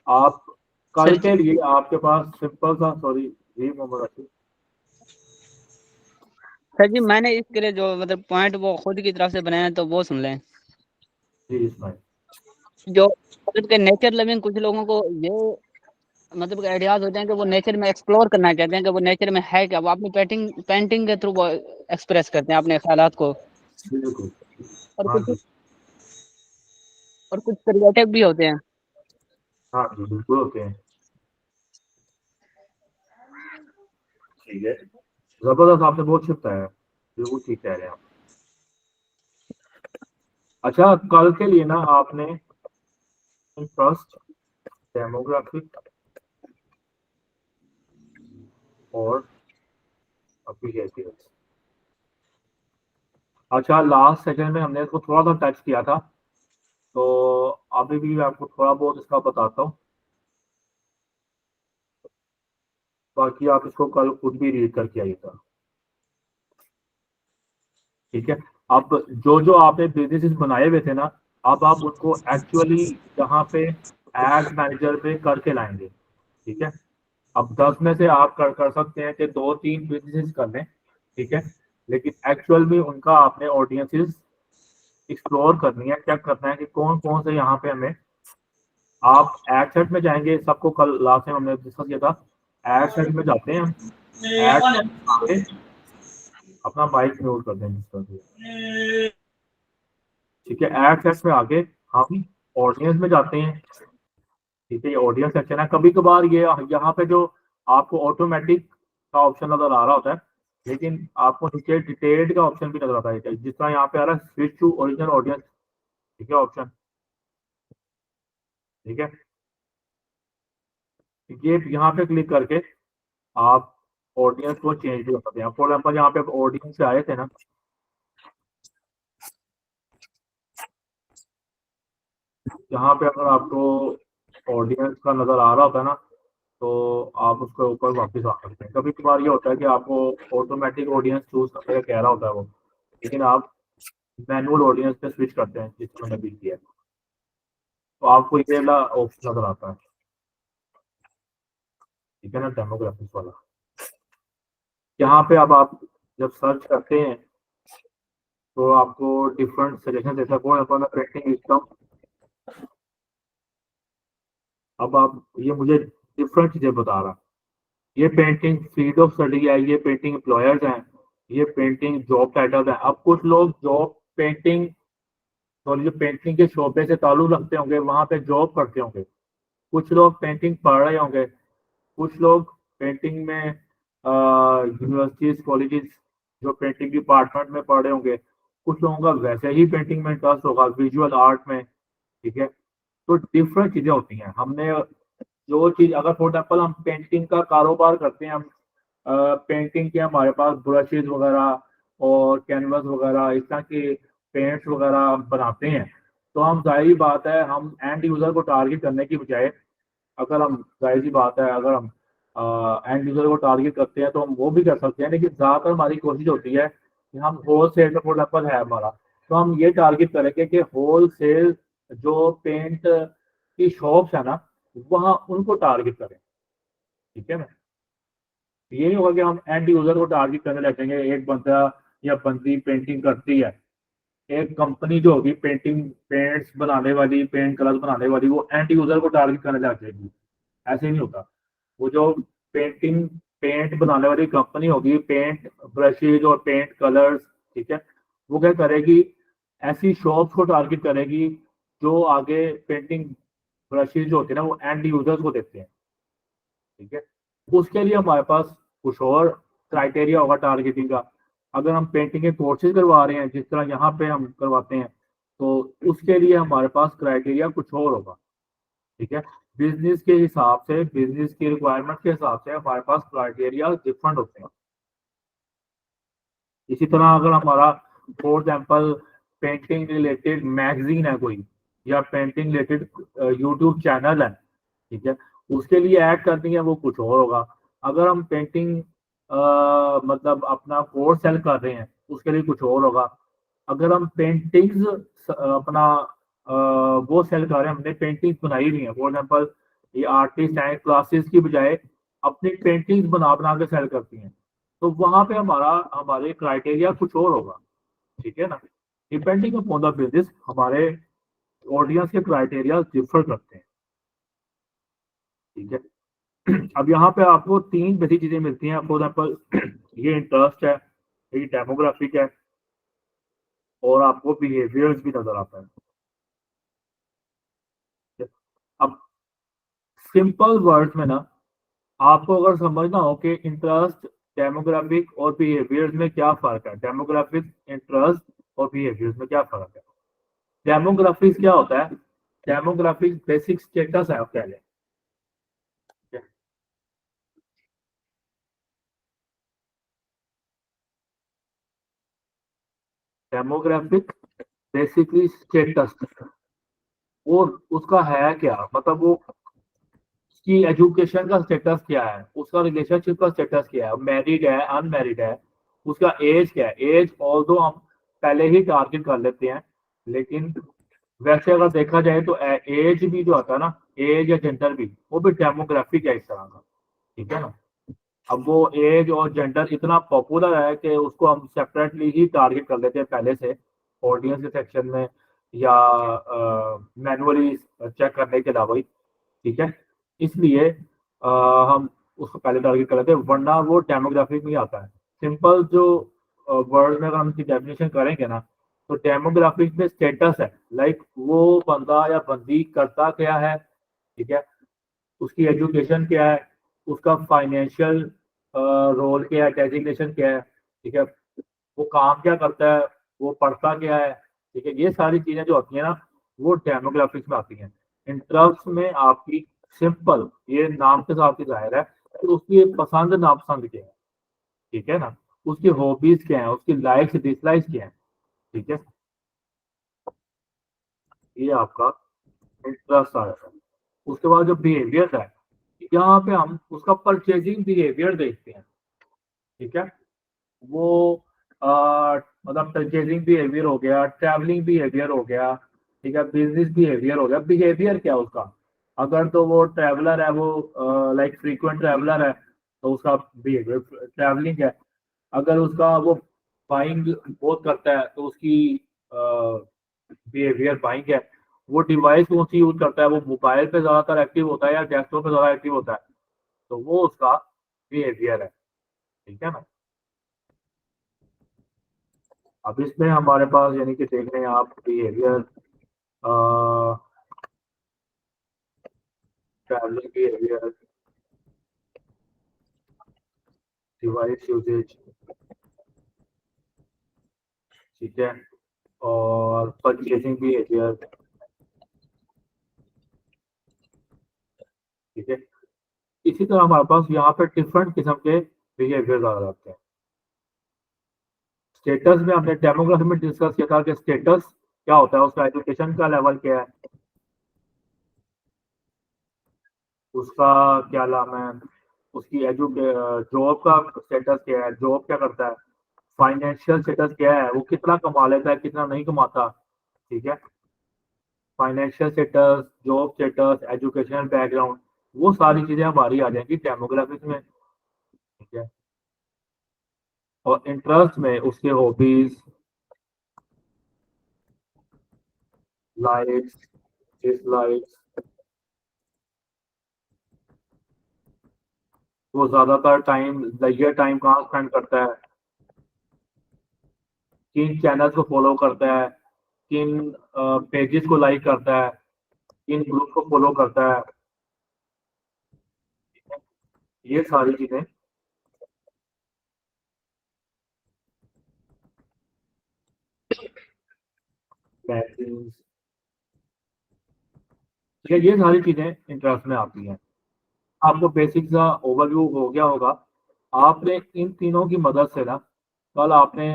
आप कल सर के लिए आपके पास सिंपल सा, सॉरी जी मोहम्मद रशीद, सर जी मैंने इसके लिए जो मतलब पॉइंट वो खुद की तरफ से बनाया तो वो सुन लें। जी इसमाइल। जो मतलब के नेचर लविंग कुछ लोगों को ये मतलब के आइडियाज होते हैं कि वो नेचर में एक्सप्लोर करना चाहते हैं कि वो नेचर में है क्या, वो अपनी पेंटिंग के थ्रू वो एक्सप्रेस करते हैं अपने ख्यालात को, बिल्कुल, और हाँ कुछ जी, क्रिएटिव भी होते हैं। हाँ जी बिल्कुल होते हैं, ठीक है, जबरदस्त, आपने बहुत छिपता है, बिल्कुल ठीक कह रहे हैं आप। अच्छा, कल के लिए ना आपने इंटरेस्ट, डेमोग्राफिक और अप्रिशिएशन, अच्छा लास्ट सेशन में हमने इसको थोड़ा सा टच किया था, तो अभी भी मैं आपको थोड़ा बहुत इसका बताता हूँ, बाकी आप इसको कल खुद भी रीड करके आइएगा, ठीक है। अब जो जो आपने बिजनेसेस बनाए हुए थे ना, अब आप उनको एक्चुअली यहाँ पे एड मैनेजर पे करके लाएंगे, ठीक है। अब 10 में से आप कर सकते हैं कि 2-3 बिजनेसेस कर लें, ठीक है, लेकिन एक्चुअल में उनका आपने ऑडियंसेस एक्सप्लोर करनी है, चेक करना है कि कौन कौन से यहाँ पे हमें, आप एड सेट में जाएंगे, सबको कल लास्ट टाइम हमने डिस्कस किया था, एड सेट में जाते हैं हम, एड अपना माइक म्यूट कर देंगे, ठीक है, एड सेट में आके हम ऑडियंस में जाते हैं, ठीक है, ये ऑडियंस सेक्शन है, कभी कभार ये यहाँ पे जो आपको ऑटोमेटिक का ऑप्शन नजर आ रहा होता है, लेकिन आपको नीचे डिटेल्ड का ऑप्शन भी नजर आता है, जिस तरह यहाँ पे आ रहा है स्विच टू ओरिजिनल ऑडियंस, ठीक है, ऑप्शन, ठीक है, ये यहाँ पे क्लिक करके आप ऑडियंस को चेंज भी कर सकते हैं। फॉर एग्जाम्पल यहाँ पे ऑडियंस से आए थे ना, यहाँ पे अगर आपको ऑडियंस का नजर आ रहा होता है ना, तो आप उसके ऊपर वापस आ सकते हैं। कभी कभार ये होता है कि आपको ऑटोमेटिक ऑडियंस चूज करने का कह रहा होता है वो, लेकिन आप मैनुअल ऑडियंस पे स्विच करते हैं, जिसको मैंने भी किया, तो आपको ये वाला ऑप्शन नजर आता है, ठीक है ना, डेमोग्राफिक्स वाला। यहाँ पे अब आप जब सर्च करते हैं तो आपको डिफरेंट सजेशन देता है, फॉर एग्जाम्पल मैं पेंटिंग लिखता हूँ, अब आप ये मुझे डिफरेंट चीजें बता रहा, ये पेंटिंग फील्ड ऑफ स्टडी है, ये पेंटिंग एम्प्लॉयर्स हैं, ये पेंटिंग जॉब टाइटल्स हैं। अब कुछ लोग जॉब पेंटिंग, सॉरी, जो पेंटिंग के शोबे से ताल्लुक रखते होंगे वहां पे जॉब करते होंगे, कुछ लोग पेंटिंग पढ़ रहे होंगे, कुछ लोग पेंटिंग में यूनिवर्सिटीज कॉलेजेस जो पेंटिंग डिपार्टमेंट में पढ़े होंगे, कुछ लोगों का वैसे ही पेंटिंग में इंटरेस्ट होगा, विजुअल आर्ट में, ठीक है। तो डिफरेंट चीजें होती हैं। हमने जो चीज, अगर फॉर एग्जाम्पल हम पेंटिंग का कारोबार करते हैं, हम पेंटिंग के हमारे पास ब्रशेज वगैरह और कैनवस वगैरह इस तरह के पेंट्स वगैरह हम बनाते हैं, तो हम जाहिर बात है हम एंड यूजर को टारगेट करने की बजाय, अगर हम जाहिर सी बात है अगर हम एंड यूजर को टारगेट करते हैं तो हम वो भी कर सकते हैं, लेकिन ज़्यादातर हमारी कोशिश होती है कि हम होल सेल का फॉर एग्जाम्पल है हमारा, तो हम ये टारगेट करेंगे कि होल सेल जो पेंट की शॉप्स है ना, वहाँ उनको टारगेट करें, ठीक है ना। ये नहीं होगा कि हम एंड यूजर को टारगेट करने लगेंगे। एक बंदा या बंदी पेंटिंग करती है, एक कंपनी जो होगी पेंटिंग पेंट्स बनाने वाली, पेंट कलर बनाने वाली, वो एंड यूजर को टारगेट करने लग जाएगी। ऐसे नहीं होता। वो जो पेंटिंग पेंट बनाने वाली कंपनी होगी, पेंट ब्रशेज और पेंट कलर्स, ठीक है, वो क्या करेगी, ऐसी शॉप्स को टारगेट करेगी जो आगे पेंटिंग ब्रशेज जो होते हैं ना वो एंड यूजर्स को देते हैं, ठीक है। उसके लिए हमारे पास कुछ और क्राइटेरिया होगा टारगेटिंग का। अगर हम पेंटिंग के कोर्सेज करवा रहे हैं जिस तरह यहाँ पे हम करवाते हैं, तो उसके लिए हमारे पास क्राइटेरिया कुछ और होगा, ठीक है। बिजनेस के हिसाब से, बिजनेस की रिक्वायरमेंट के हिसाब से हमारे पास क्राइटेरिया डिफरेंट होते हैं। इसी तरह अगर हमारा for example painting related magazine है कोई, या पेंटिंग रिलेटेड यूट्यूब चैनल है, ठीक है, उसके लिए ऐड करनी है वो कुछ और होगा। अगर हम पेंटिंग मतलब अपना कोर्स सेल कर रहे हैं उसके लिए कुछ और होगा। अगर हम पेंटिंग्स अपना वो सेल कर रहे हैं, हमने पेंटिंग्स बनाई हुई है, फॉर एग्जाम्पल ये आर्टिस्ट हैं क्लासेस की बजाय अपनी पेंटिंग्स बना बना के सेल करती हैं, तो वहां पे हमारे क्राइटेरिया कुछ और होगा, ठीक है ना। डिपेंडिंग अपॉन द बिजनेस हमारे ऑडियंस के क्राइटेरिया डिफर करते हैं, ठीक है। अब यहाँ पे आपको तीन बेसिक चीजें मिलती हैं। फॉर एग्जाम्पल ये इंटरेस्ट है, ये डेमोग्राफिक है, और आपको बिहेवियर्स भी नजर आता है। अब सिंपल वर्ड्स में ना, आपको अगर समझना हो कि इंटरेस्ट, डेमोग्राफिक और बिहेवियर्स में क्या फर्क है, डेमोग्राफिक, इंटरेस्ट और बिहेवियर्स में क्या फर्क है। डेमोग्राफिक्स क्या होता है, डेमोग्राफिक्स बेसिक स्टेटस है पहले, डेमोग्राफिक बेसिकली स्टेटस, वो उसका है क्या, मतलब वो उसकी एजुकेशन का स्टेटस क्या है, उसका रिलेशनशिप का स्टेटस क्या है, मैरिड है अनमैरिड है, उसका एज क्या है। एज ऑल्दो हम पहले ही टारगेट कर लेते हैं, लेकिन वैसे अगर देखा जाए तो एज भी जो आता है ना, एज या जेंडर भी, वो भी डेमोग्राफिक है इस तरह का, ठीक है ना। अब वो एज और जेंडर इतना पॉपुलर है कि उसको हम सेपरेटली ही टारगेट कर लेते हैं पहले से, ऑडियंस के सेक्शन में या मैनुअली चेक करने के अलावा ही, ठीक है। इसलिए हम उसको पहले टारगेट कर लेते हैं, वरना वो डेमोग्राफिक में आता है। सिंपल जो वर्ड में अगर हम इसकी डेफिनेशन करेंगे ना, तो डेमोग्राफिक में स्टेटस है, लाइक वो बंदा या बंदी करता क्या है, ठीक है, उसकी एजुकेशन क्या है, उसका फाइनेंशियल रोल क्या है, डेजिग्नेशन क्या है, ठीक है, वो काम क्या करता है, वो पढ़ता क्या है, ठीक है। ये सारी चीजें जो होती है ना, वो डेमोग्राफिक्स में आती हैं। इंटरेस्ट में आपकी सिंपल, ये नाम के साथ ही जाहिर है कि उसकी पसंद नापसंद क्या है, ठीक है ना, उसकी हॉबीज क्या है, उसकी लाइक्स डिसलाइक्स क्या है, ठीक है। ये आपका इंटरेस्ट आ जाता है। उसके बाद जो बिहेवियर है, यहाँ पे हम उसका परचेजिंग बिहेवियर देखते हैं, ठीक है। वो मतलब परचेजिंग बिहेवियर हो गया, ट्रैवलिंग बिहेवियर हो गया, ठीक है, बिजनेस बिहेवियर हो गया। बिहेवियर क्या उसका, अगर तो वो ट्रैवलर है, वो लाइक फ्रीक्वेंट ट्रैवलर है, तो उसका बिहेवियर ट्रैवलिंग है। अगर उसका वो बाइंग बहुत करता है तो उसकी बिहेवियर बाइंग है। वो डिवाइस कौन सी यूज करता है, वो मोबाइल पे ज्यादातर एक्टिव होता है या डेस्कटॉप पे ज्यादा एक्टिव होता है, तो वो उसका बिहेवियर है, ठीक है ना। अब इसमें हमारे पास यानी कि देख रहे हैं आप behaviour, travelling behaviour, device usage, ठीक है, और परचेजिंग बिहेवियर, ठीक है। इसी तरह हमारे पास यहाँ पे डिफरेंट किस्म के बिहेवियर आ जाते हैं। स्टेटस में हमने डेमोग्राफी में डिस्कस किया था कि स्टेटस क्या होता है, उसका एजुकेशन का लेवल क्या है, उसका क्या नाम है, उसकी जॉब का स्टेटस क्या है, जॉब क्या करता है, फाइनेंशियल स्टेटस क्या है, वो कितना कमा लेता है, कितना नहीं कमाता, ठीक है। Financial status, job status, educational background, वो सारी चीजें हमारी आ जाएंगी डेमोग्राफिक्स में, ठीक है। और इंटरेस्ट में उसके हॉबीज, लाइक्स, डिसलाइक्स, वो ज्यादातर टाइम लेजर टाइम कहाँ स्पेंड करता है, किन चैनल्स को फॉलो करता है, किन पेजेस को लाइक करता है, किन ग्रुप को फॉलो करता है, ये सारी चीजें मैगजीन्स, ठीक है, ये सारी चीजें इंटरेस्ट में आती हैं। आपको बेसिक सा ओवरव्यू हो गया होगा। आपने इन तीनों की मदद से ना, कल आपने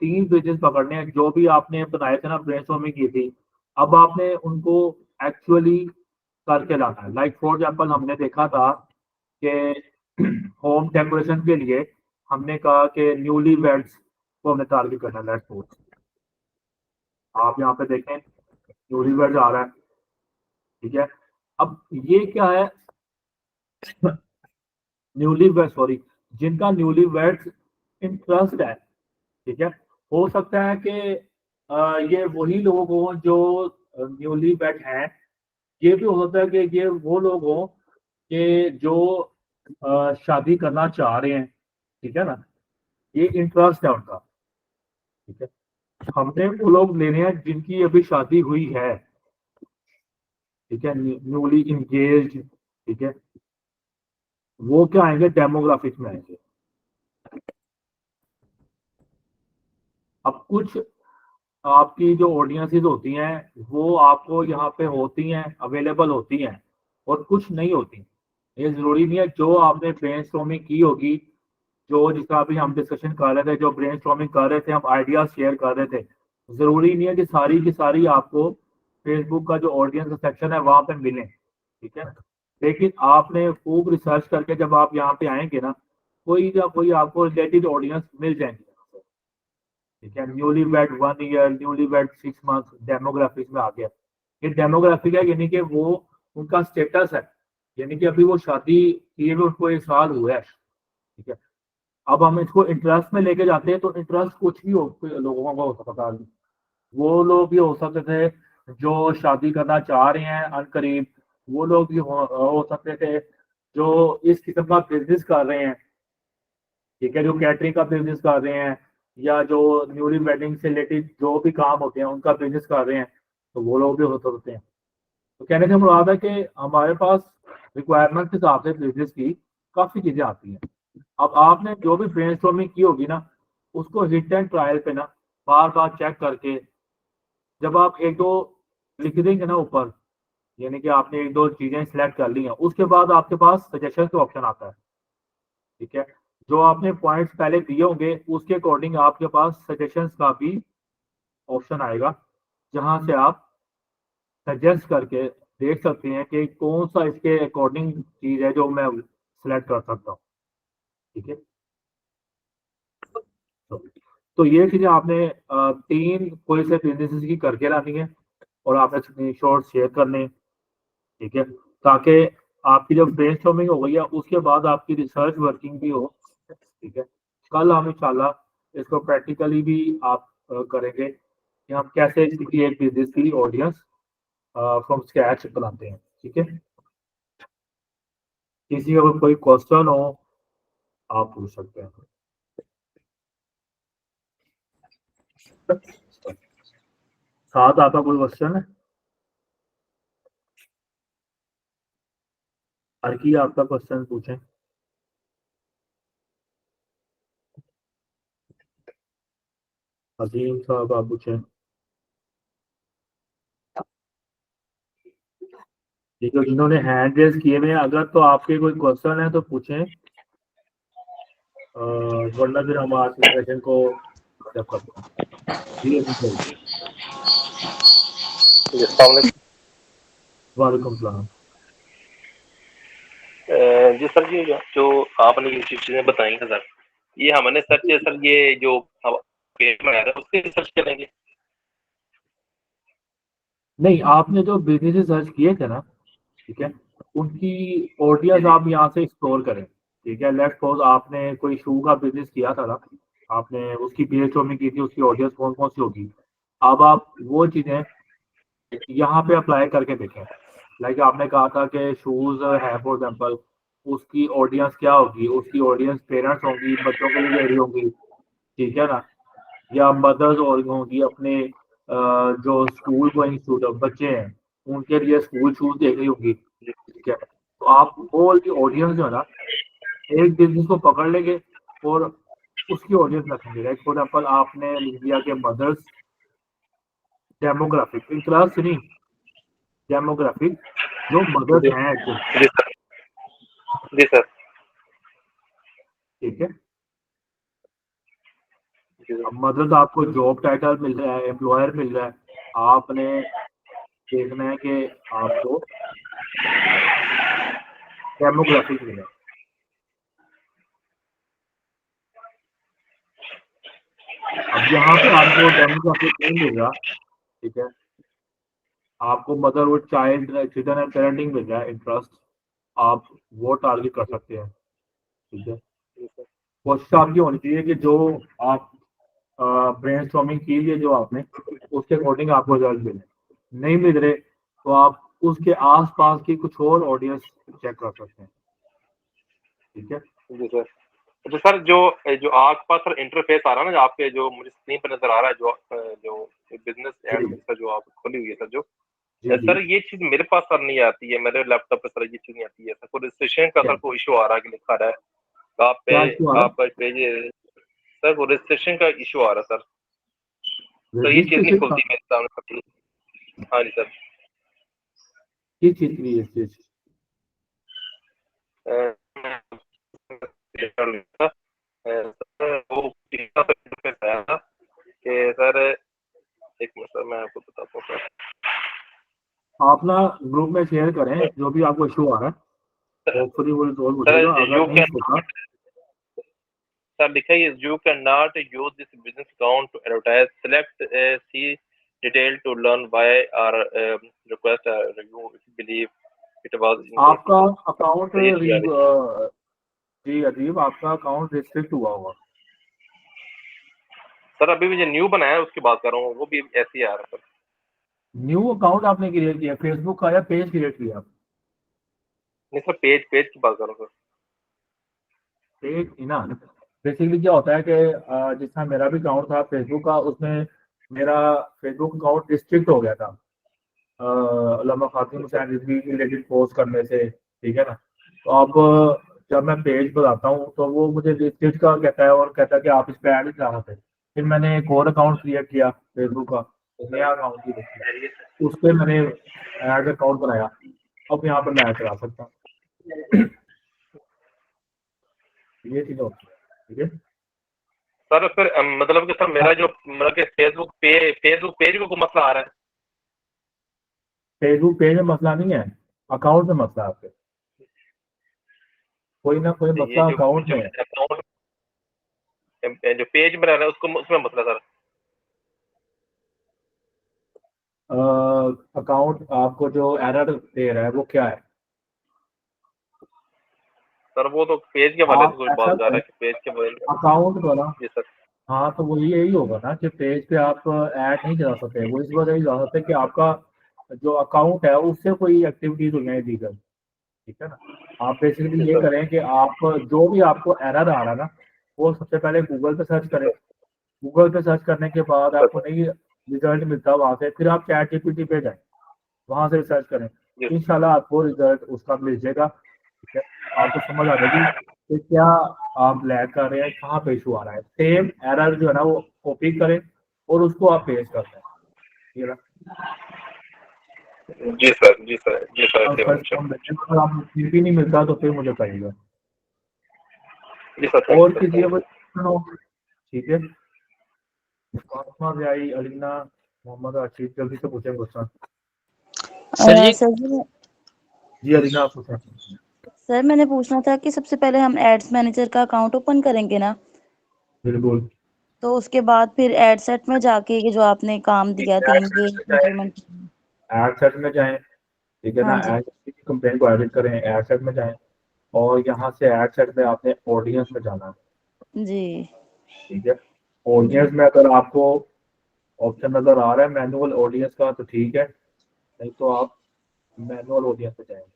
3 पेजेस पकड़ने हैं जो भी आपने बनाए थे ना, ब्रेनस्टॉर्मिंग की थी, अब आपने उनको एक्चुअली करके लाना है। लाइक फॉर एग्जाम्पल हमने देखा था कि होम डेकोरेशन के लिए हमने कहा कि न्यूली वेड्स को हमने टारगेट करना है। लेट्स सपोज आप यहाँ पे देखें न्यूली वेड्स आ रहा है, ठीक है। अब ये क्या है, न्यूली वेड, सॉरी, जिनका न्यूली वेड इंटरेस्ट है, ठीक है। हो सकता है कि ये वही लोग हों जो न्यूली वेड हैं, ये भी हो सकता है कि ये वो लोग हों कि जो शादी करना चाह रहे हैं, ठीक है ना, ये इंटरेस्ट है उनका, ठीक है। हमने वो लोग लेने हैं जिनकी अभी शादी हुई है, ठीक है, न्यूली इंगेज, ठीक है, वो क्या आएंगे, डेमोग्राफिक्स में आएंगे। अब कुछ आपकी जो ऑडियंसेस होती हैं वो आपको यहाँ पे होती हैं, अवेलेबल होती हैं, और कुछ नहीं होती। ये जरूरी नहीं है जो आपने ब्रेनस्टॉर्मिंग की होगी, जो जिसका अभी हम डिस्कशन कर रहे थे, जो ब्रेनस्टॉर्मिंग कर रहे थे, हम आइडियाज शेयर कर रहे थे, जरूरी नहीं है कि सारी की सारी आपको फेसबुक का जो ऑडियंस सेक्शन है वहां पे मिले, ठीक है। लेकिन आपने खूब रिसर्च करके जब आप यहाँ पे आएंगे ना, कोई ना कोई आपको रिलेटेड ऑडियंस मिल जाएंगे, ठीक है। Newly wed 1 year, newly wed 6 month, demographics में आ गया। ये डेमोग्राफिक है, यानी कि वो उनका स्टेटस है, यानी कि अभी वो शादी किए हुए उसको 1 साल हुआ है, ठीक है। अब हम इसको इंटरेस्ट में लेके जाते हैं तो इंटरेस्ट कुछ भी लोगों का हो सकता है। वो लोग भी हो सकते थे जो शादी करना चाह रहे हैं अनकरीब, वो लोग भी हो सकते थे जो इस किस्म का बिजनेस कर रहे हैं, ठीक है, जो कैटरिंग का बिजनेस कर रहे हैं, या जो न्यूली वेडिंग से रिलेटेड जो भी काम होते हैं उनका बिजनेस कर रहे हैं, तो वो लोग भी हो सकते हैं। तो कहने से मुराद है कि हमारे पास रिक्वायरमेंट के हिसाब से बिजनेस की काफी चीजें आती हैं। अब आपने जो भी ब्रेनस्टॉर्मिंग की होगी ना, उसको हिट एंड ट्रायल पे ना बार बार चेक करके, जब आप एक दो लिख देंगे ना ऊपर, यानी कि आपने 1-2 चीजें सिलेक्ट कर ली हैं, उसके बाद आपके पास सजेशन का ऑप्शन आता है, ठीक है। जो आपने पॉइंट्स पहले दिए होंगे उसके अकॉर्डिंग आपके पास सजेशंस का भी ऑप्शन आएगा, जहां से आप सजेस्ट करके देख सकते हैं कि कौन सा इसके अकॉर्डिंग चीज है जो मैं सिलेक्ट कर सकता हूँ, ठीक है। तो ये चीजें आपने 3 कोई से बिजनेस की करके लानी है, और आपने स्क्रीनशॉट शेयर करने हैं, ठीक है, ताकि आपकी जब ब्रेनस्टॉर्मिंग हो गई है उसके बाद आपकी रिसर्च वर्किंग भी हो, ठीक है। कल हम इंशाल्लाह इसको प्रैक्टिकली भी आप करेंगे कि हम कैसे किसी एक बिजनेस की ऑडियंस फ्रॉम स्क्रैच बनाते हैं, ठीक है। किसी का कोई क्वेश्चन हो आप पूछ सकते हैं। साथ आपका कोई क्वेश्चन है? हर की आपका क्वेश्चन पूछें। अजीम साहब आप पूछें। ठीक है, जिन्होंने हैंड रेज किए हुए हैं, अगर तो आपके कोई क्वेश्चन है तो पूछें, वरना फिर हम आज के सेशन को खत्म करते हैं। जी अजीम भाई। जी, अस्सलाम वालेकुम। वालेकुम सलाम। जी सर, ये जो आपने ये चीजें बताई हैं सर, ये हमने सर्च सर ये जो पेज में आ रहा है उसके सर्च करेंगे? नहीं, आपने जो बिजनेस सर्च किए थे ना, ठीक है, उनकी ऑडियंस आप यहाँ से एक्सप्लोर करें। ठीक है, लेट्स सपोज आपने कोई शू का बिजनेस किया था ना, आपने उसकी ब्रेनस्टॉर्मिंग की थी, उसकी ऑडियंस कौन कौन सी होगी। अब आप वो चीजें यहाँ पे अप्लाई करके देखें। लाइक आपने कहा था कि शूज है फॉर एग्जाम्पल, उसकी ऑडियंस क्या होगी, उसकी ऑडियंस पेरेंट्स होंगी, बच्चों के लिए रेडी होंगी, ठीक है ना, या मदर्स और होंगी अपने जो स्कूल गोइंग स्टूडेंट बच्चे हैं उनके लिए स्कूल शूज देख रही होंगी, ठीक है। तो आप होल की ऑडियंस जो है ना, एक बिजनेस को पकड़ लेंगे और उसकी ऑडियंस रखेंगे। लाइक फॉर एग्जाम्पल आपने लिख दिया कि मदर्स डेमोग्राफिक, इंटरेस्ट नहीं, डेमोग्राफिक जो मदर्स जी हैं एक्चुअली, जी सर, जी सर, ठीक है। जी सर। अब मदर्स आपको जॉब टाइटल मिल रहा है, एम्प्लॉयर मिल रहा है, आपने देखना है कि आपको डेमोग्राफिक मिले। अब यहाँ पे आपको डेमोग्राफिक नहीं मिल रहा, ठीक है, आपको motherhood child children and parenting मिल रहा है इंटरेस्ट, आप वो टारगेट कर सकते हैं, ठीक है। कोशिश आपकी होनी चाहिए कि जो आप ब्रेनस्टॉर्मिंग कीजिए जो आपने, उसके अकॉर्डिंग आपको रिजल्ट मिले। नहीं मिल रहे तो आप उसके आसपास की कुछ और ऑडियंस चेक कर सकते हैं, ठीक है। जी सर। अच्छा सर, जो जो आसपास सर इंटरफेस आ रहा है ना, जो आपके जो मुझे स्क्रीन पर नजर आ रहा है, जो बिजनेस एड जी सर जो आप खोली हुई है सर, जो जी जी। सर ये चीज मेरे पास सर नहीं आती है, मेरे लैपटॉप पे सर ये चीज नहीं आती है सर। कोई रजिस्ट्रेशन का क्या सर कोई इशू आ रहा है कि लिखा रहा है आप पे, क्या इशू आ रहा आपका पेज सर, वो रजिस्ट्रेशन का इशू आ रहा है सर। है, तो ये चीज नहीं रजिस्ट्रेशन का? खुलती मेरे सामने सर। हाँ जी सर। किस चीज के लिए चीज? सर वो इंटरफेस आया था कि सर, एक मिनट सर मैं आपको बताता हूँ सर। आप ना ग्रुप में शेयर करें जो भी आपको इशू आ रहा है, होपफुली वो रिजॉल्व हो सर जाएगा। यू अगर नहीं कैन होता, सर लिखा है you can not use this business account to advertise, select see detail to learn why और request review if you believe it was आपका अकाउंट तो ये चीज आ रही है। जी अजीब, आपका अकाउंट रिस्ट्रिक्ट हुआ होगा। सर अभी मुझे न्यू बनाया है उसकी बात कर रहा हूँ, वो भी ऐसे ही आ रहा है सर। न्यू अकाउंट आपने क्रिएट किया फेसबुक का या पेज क्रिएट किया? नहीं सर, पेज पेज की बात कर रहा हूँ सर। पेज ना, बेसिकली क्या होता है कि जिस तरह मेरा भी अकाउंट था फेसबुक का, उसमें मेरा फेसबुक अकाउंट रिस्ट्रिक्ट हो गया था अल्लामा खातिम हुसैन रिजवी रिलेटेड पोस्ट करने से, ठीक है ना। तो अब जब मैं पेज बनाता हूँ तो वो मुझे रिस्ट्रिक्ट का कहता है और कहता है कि आप इस पर ऐड नहीं चला सकते। फिर मैंने एक और अकाउंट क्रिएट किया फेसबुक का, नया अकाउंट ही देखिए, उस पर मैंने ऐड अकाउंट बनाया, अब यहाँ पर मैं ऐड चला सकता हूँ। ये चीज़ होती है, ठीक है। सर फिर मतलब कि सर मेरा जो मतलब कि फेसबुक पेज को कोई मसला आ रहा है? फेसबुक पेज में मसला नहीं है, अकाउंट में मसला है आपके, कोई ना कोई ये मसला जो अकाउंट जो में है। अकाउंट जो पेज में रह रहा है उसको, उसमें मसला सर। अकाउंट आपको जो एरर दे रहा है वो क्या है? सर वो तो पेज के हवाले से आप कुछ ऐसा बात कर रहा करें, है कि पेज के बारे में। अकाउंट बना, जी सर। हाँ तो वो यही होगा ना कि पेज पे आप ऐड नहीं चला सकते, वो इस वजह से चला सकते कि आपका जो अकाउंट है उससे कोई एक्टिविटीज हो जाए लीगल, ठीक है ना। आप जी बेसिकली ये सर। करें कि आप जो भी आपको एरर आ रहा है ना, वो सबसे पहले गूगल पे सर्च करें। गूगल पे सर्च करने के बाद आपको नहीं रिजल्ट मिलता वहां से, फिर आप चैट जीपीटी पे जाएं, वहां से रिसर्च करें, इंशाल्लाह आपको रिजल्ट उसका मिल जाएगा, ठीक है। आपको समझ आ जाएगी कि क्या आप लैग कर रहे हैं, कहाँ पे इशू आ रहा है। सेम एरर जो है ना वो कॉपी करें और उसको आप पेश करते हैं, ठीक है ना। जी सर, जी सर, जी सर, अब ऐसे सर होना चाहिए। अगर आपको फिर भी नहीं मिलता तो फिर मुझे कहिएगा। जी सर, थैंक और यू सर, किसी थैंक को यू। सुनो, ठीक है। फातिमा व्याही, अलीना, मोहम्मद आशिफ, जल्दी से पूछें क्वेश्चन। सर ये सर जी जी अलीना आप पूछें। सर मैंने पूछना था कि सबसे पहले हम एड्स मैनेजर का अकाउंट ओपन करेंगे ना, बिल्कुल। तो उसके बाद फिर एड सेट में जाके ये जो आपने काम दिया एड 3 सेट ये में जाएं, इम्प्लीमेंट। एड सेट में जाएं, ठीक है ना। हाँ जी एड की कंप्लेंट को एडिट करें, एड सेट में जाएं और यहाँ से एड सेट में आपने ऑडियंस में जाना है, जी ठीक है। ऑडियंस में अगर आपको ऑप्शन नजर आ रहा है मैनुअल ऑडियंस का तो ठीक है, नहीं तो आप मैनुअल ऑडियंस पे जाएंगे।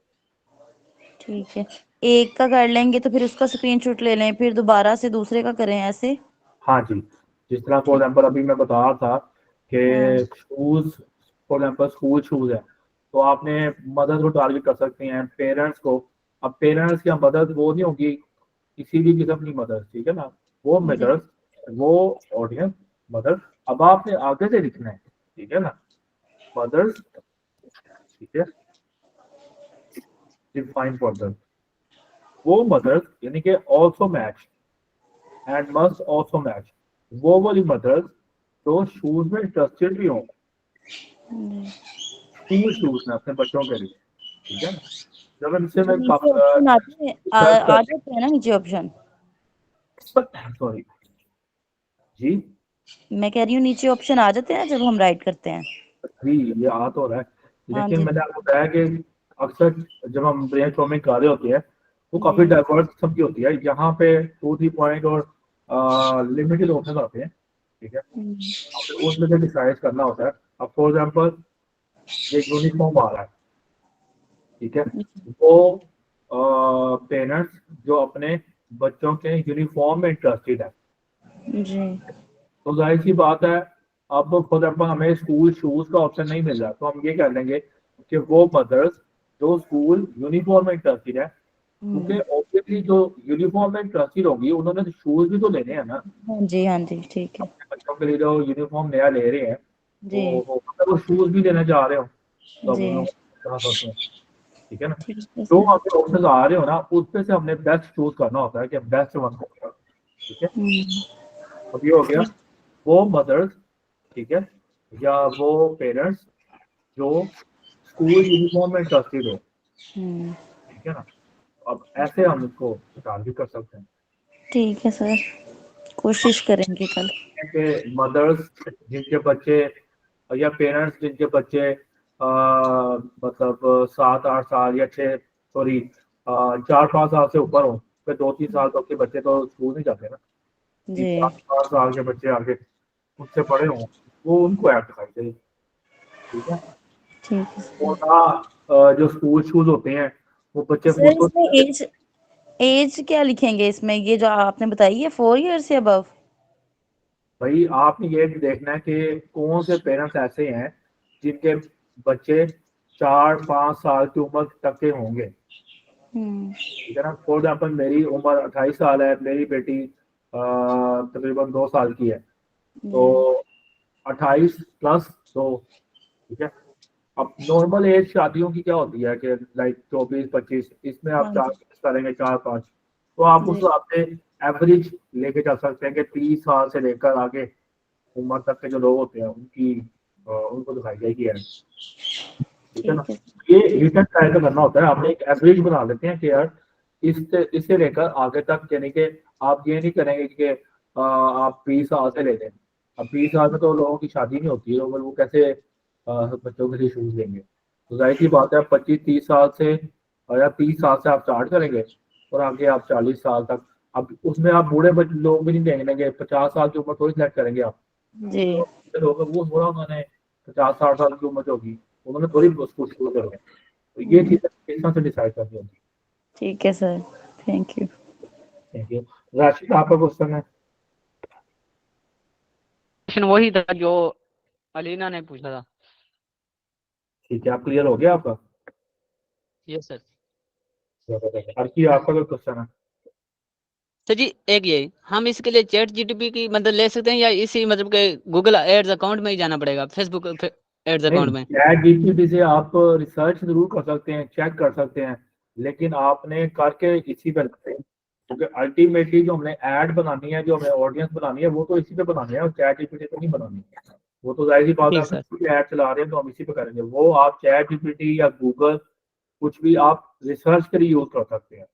ठीक है। एक का कर लेंगे तो फिर उसका स्क्रीनशॉट ले लें, फिर दोबारा से दूसरे का करें ऐसे। हाँ जी, जिस तरह फॉर ठीक। एग्जाम्पल अभी मैं बता रहा था हाँ कि shoes, for example school shoes है, तो आपने मदर्स को टारगेट कर सकते हैं, पेरेंट्स को। अब पेरेंट्स या मदर्स वो नहीं होगी किसी भी किस्म की मदर्स, ठीक है ना, वो जी मदर्स, वो ऑडियंस मदर्स। अब आपने आगे से लिखना है, ठीक है ना, मदर्स, ठीक है, डिफाइन फर्दर, वो मदर्स यानी कि also match and must also match, वो वाली मदर्स जो शूज में इंटरेस्टेड भी हों, जी। स्कूल शूज में अपने बच्चों के लिए, ठीक है ना। जब इनसे तो मैं नीचे ऑप्शन आते हैं सर्च आ कर, जाते हैं ना नीचे ऑप्शन। सॉरी जी मैं कह रही हूँ नीचे ऑप्शन आ जाते हैं जब हम राइट करते हैं। जी, ये आ तो रहा है, हाँ लेकिन जी मैंने आपको बताया कि अक्सर जब हम ब्रेन स्टॉर्मिंग कर रहे होते हैं वो काफी जी डाइवर्स किस्म की होती है, यहाँ पे 2-3 पॉइंट और लिमिटेड ऑप्शन आते हैं, ठीक है। आपने उसमें से डिसाइड करना होता है। अब फॉर एग्जाम्पल ये यूनिफॉर्म आ रहा है, ठीक है, वो पेरेंट्स जो अपने बच्चों के यूनिफॉर्म में इंटरेस्टेड है, जी तो जाहिर सी बात है अब फॉर एग्जाम्पल हमें स्कूल शूज का ऑप्शन नहीं मिल रहा, तो हम ये कह लेंगे कि वो मदर्स जो स्कूल यूनिफॉर्म में इंटरेस्टेड है, क्योंकि ऑब्वियसली जो यूनिफॉर्म में इंटरेस्टेड होगी उन्होंने तो शूज भी तो लेने हैं ना, हाँ जी ठीक है। अपने बच्चों के लिए जो यूनिफॉर्म नया ले रहे हैं, जी तो वो शूज भी लेने जा रहे हो, तो अब जी उन्होंने कहा सोचते हैं, ठीक है ना। ठीक है जो सर। आपके ऑप्शन आ रहे हो ना उसमें से हमने बेस्ट चूज करना होता है कि बेस्ट वन कौन सा, ठीक है। अब ये हो गया ठीक वो मदर्स, ठीक है, या वो पेरेंट्स जो स्कूल यूनिफॉर्म में इंटरेस्टेड हो, ठीक है ना। अब ऐसे हम इसको टारगेट कर सकते हैं ठीक है सर, कोशिश करेंगे कल। कि मदर्स जिनके बच्चे या पेरेंट्स जिनके बच्चे मतलब 7-8 साल या 6, सॉरी 4-5 साल से ऊपर हो, फिर 2-3 साल तक के बच्चे तो स्कूल नहीं जाते ना, कि जी 4-5 साल के बच्चे आगे उससे बड़े हों, वो उनको ऐप दिखाई चाहिए, ठीक है। ठीक है सर। और ना जो स्कूल शूज होते हैं वो बच्चे सर खुद तो, इसमें एज क्या लिखेंगे इसमें, ये जो आपने बताई है 4 इयर्स से अबव। भाई आपने ये भी देखना है कि कौन से पेरेंट्स ऐसे हैं जिनके बच्चे 4-5 साल की उम्र तक के होंगे, ठीक है ना। फॉर एग्जाम्पल मेरी उम्र 28 साल है, मेरी बेटी तकरीबन 2 साल की है, तो 28+2, ठीक है। अब नॉर्मल एज शादियों की क्या होती है कि लाइक 24-25, इसमें आप हाँ 4 जी करेंगे 4-5, तो आप उस जी हिसाब से एवरेज लेके चल सकते हैं कि 30 साल से लेकर आगे उम्र तक के जो लोग होते हैं उनकी उनको दिखाई जाएगी है, ठीक है ना। ठीक है ये रिटर्न ट्राई का करना होता है, आपने एक एवरेज बना लेते हैं कि यार इससे लेकर आगे तक, यानी कि आप ये नहीं करेंगे कि आप 20 साल से ले लें। अब 20 साल में तो लोगों की शादी नहीं होती है, वो कैसे बच्चों के लिए शूज लेंगे, तो जाहिर सी बात है 25-30 साल से या 30 साल से आप स्टार्ट करेंगे और आगे आप 40 साल तक। अब उसमें आप बूढ़े लोग भी नहीं देंगे, 50 साल की उम्र थोड़ी सेलेक्ट करेंगे आप, जी तो लोग वो थोड़ा उन्होंने 50-60 साल की उम्र होगी उन्होंने थोड़ी उसको शुरू करेंगे, तो ये चीजें किस तरह से डिसाइड करनी होती ठीक है सर, थैंक यू। है। Thank you. राशिद आपका क्वेश्चन है। क्वेश्चन वही था जो अलीना ने पूछा था। ठीक है, आप क्लियर हो गया आपका। Yes sir. अर्की आपका कोई क्वेश्चन है। सर जी एक ये हम इसके लिए चैट जीटीपी की मदद ले सकते हैं या इसी मतलब के गूगल एड्स अकाउंट में ही जाना पड़ेगा, फेसबुक एड्स अकाउंट में? चैट जीपीटी से आप रिसर्च जरूर कर सकते हैं, चेक कर सकते हैं, लेकिन आपने करके इसी पे लगते हैं, क्योंकि अल्टीमेटली जो हमने ऐड बनानी है, जो हमें ऑडियंस बनानी है, वो तो इसी पे बनानी है, चैट जीपीटी पे नहीं बनानी है। वो तो जाहिर सी बात है, हम ऐड चला रहे हैं तो हम इसी पे करेंगे। वो आप चैट जीपीटी या गूगल कुछ भी आप रिसर्च के लिए यूज कर सकते हैं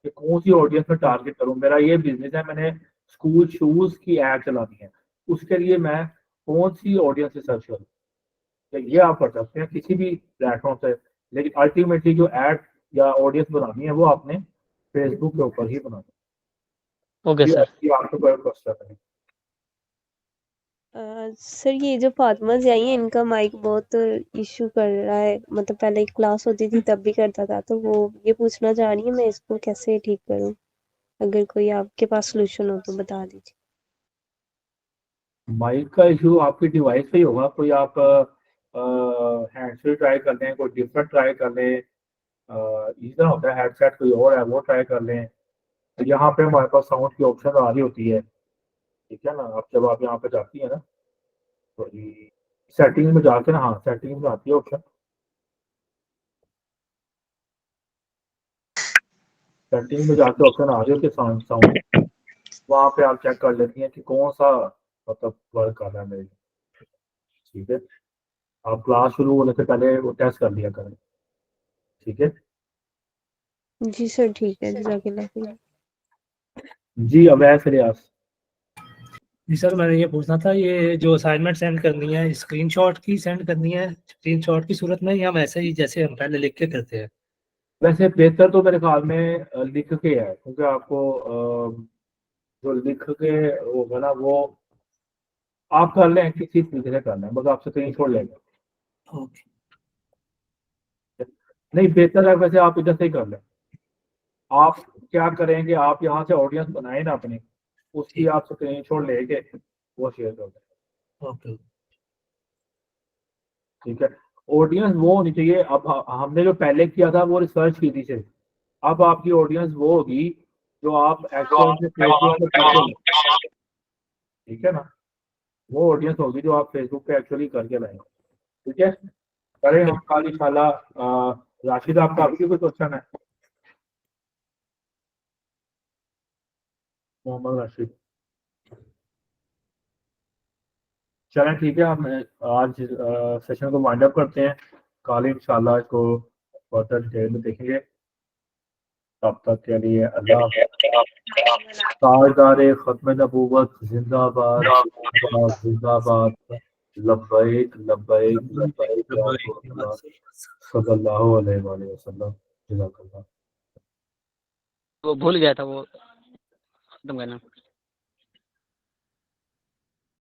कि कौन सी ऑडियंस में टारगेट करूं। मेरा ये बिजनेस है, मैंने स्कूल शूज की ऐड चलानी है, उसके लिए मैं कौन सी ऑडियंस रिसर्च करूं, तो ये आप कर सकते हैं किसी भी प्लेटफॉर्म से। लेकिन अल्टीमेटली जो ऐड या ऑडियंस बनानी है वो आपने फेसबुक के ऊपर ही बनानी है। Okay sir. ये आपको कोई क्वेश्चन नहीं। सर ये जो फातिमा आई है इनका माइक बहुत इशू कर रहा है, मतलब पहले एक क्लास होती थी तब भी करता था, तो वो ये पूछना चाह रही है मैं इसको कैसे ठीक करूं, अगर कोई आपके पास सोल्यूशन हो तो बता दीजिए। माइक का इशू आपकी डिवाइस पे ही होगा, कोई आप हैंड फ्री ट्राई कर लें, कोई डिफरेंट ट्राई कर लें, इस तरह होता है, हेडसेट कोई और है वो ट्राई कर लें। तो यहाँ पे हमारे पास साउंड की ऑप्शन आ रही होती है, ठीक है ना। आप जब आप यहाँ पे जाती है ना तो सेटिंग में जाके ना, हाँ सेटिंग में आती है ऑप्शन, सेटिंग में जाके ऑप्शन आ रही होती है साउंड, वहाँ पे आप चेक कर लेती हैं कि कौन सा मतलब वर्क कर रहा है मेरे, ठीक है। आप क्लास शुरू होने से पहले वो टेस्ट कर लिया करें, ठीक है। जी सर ठीक है, जज़ाकल्लाह खैर। जी अवैस रियाज। जी सर मैंने ये पूछना था, ये जो असाइनमेंट सेंड करनी है स्क्रीनशॉट की सेंड करनी है स्क्रीनशॉट की सूरत में, या वैसे ही जैसे हम पहले लिख के करते हैं? वैसे बेहतर तो मेरे ख्याल में लिख के है, क्योंकि आपको जो लिख के होगा ना वो आप कर लें, किसी तरीके से कर लें, बस आप स्क्रीन छोड़ लेंगे। ओके। नहीं बेहतर है वैसे आप इधर से ही कर लें। आप क्या करेंगे, आप यहाँ से ऑडियंस बनाए ना अपनी, उसकी आप स्क्रीन छोड़ लेके वो शेयर कर दें। ओके ठीक है। ऑडियंस वो होनी चाहिए, अब हमने जो पहले किया था वो रिसर्च की थी सिर्फ, अब आपकी ऑडियंस वो होगी जो आप एक्चुअल में फेसबुक पे करके, ठीक है ना, वो ऑडियंस होगी जो आप फेसबुक पे एक्चुअली करके लाएंगे, ठीक है। करें हम कल इंशाल्लाह। राशिद आपका अभी भी कोई क्वेश्चन है? मोहम्मद राशिद, चलें ठीक है, हम आज सेशन को वाइंड अप करते हैं, कल इंशाल्लाह इसको फर्दर डिटेल में देखेंगे। तब तक के लिए अल्लाह। ताजदार खत्म नबूवत जिंदाबाद जिंदाबाद, लब्बैक लब्बैक लब्बैक या रसूल अल्लाह सल्लल्लाहु अलैहि वसल्लम। जज़ाकल्लाह। वो भूल गया था वो खत्म करना।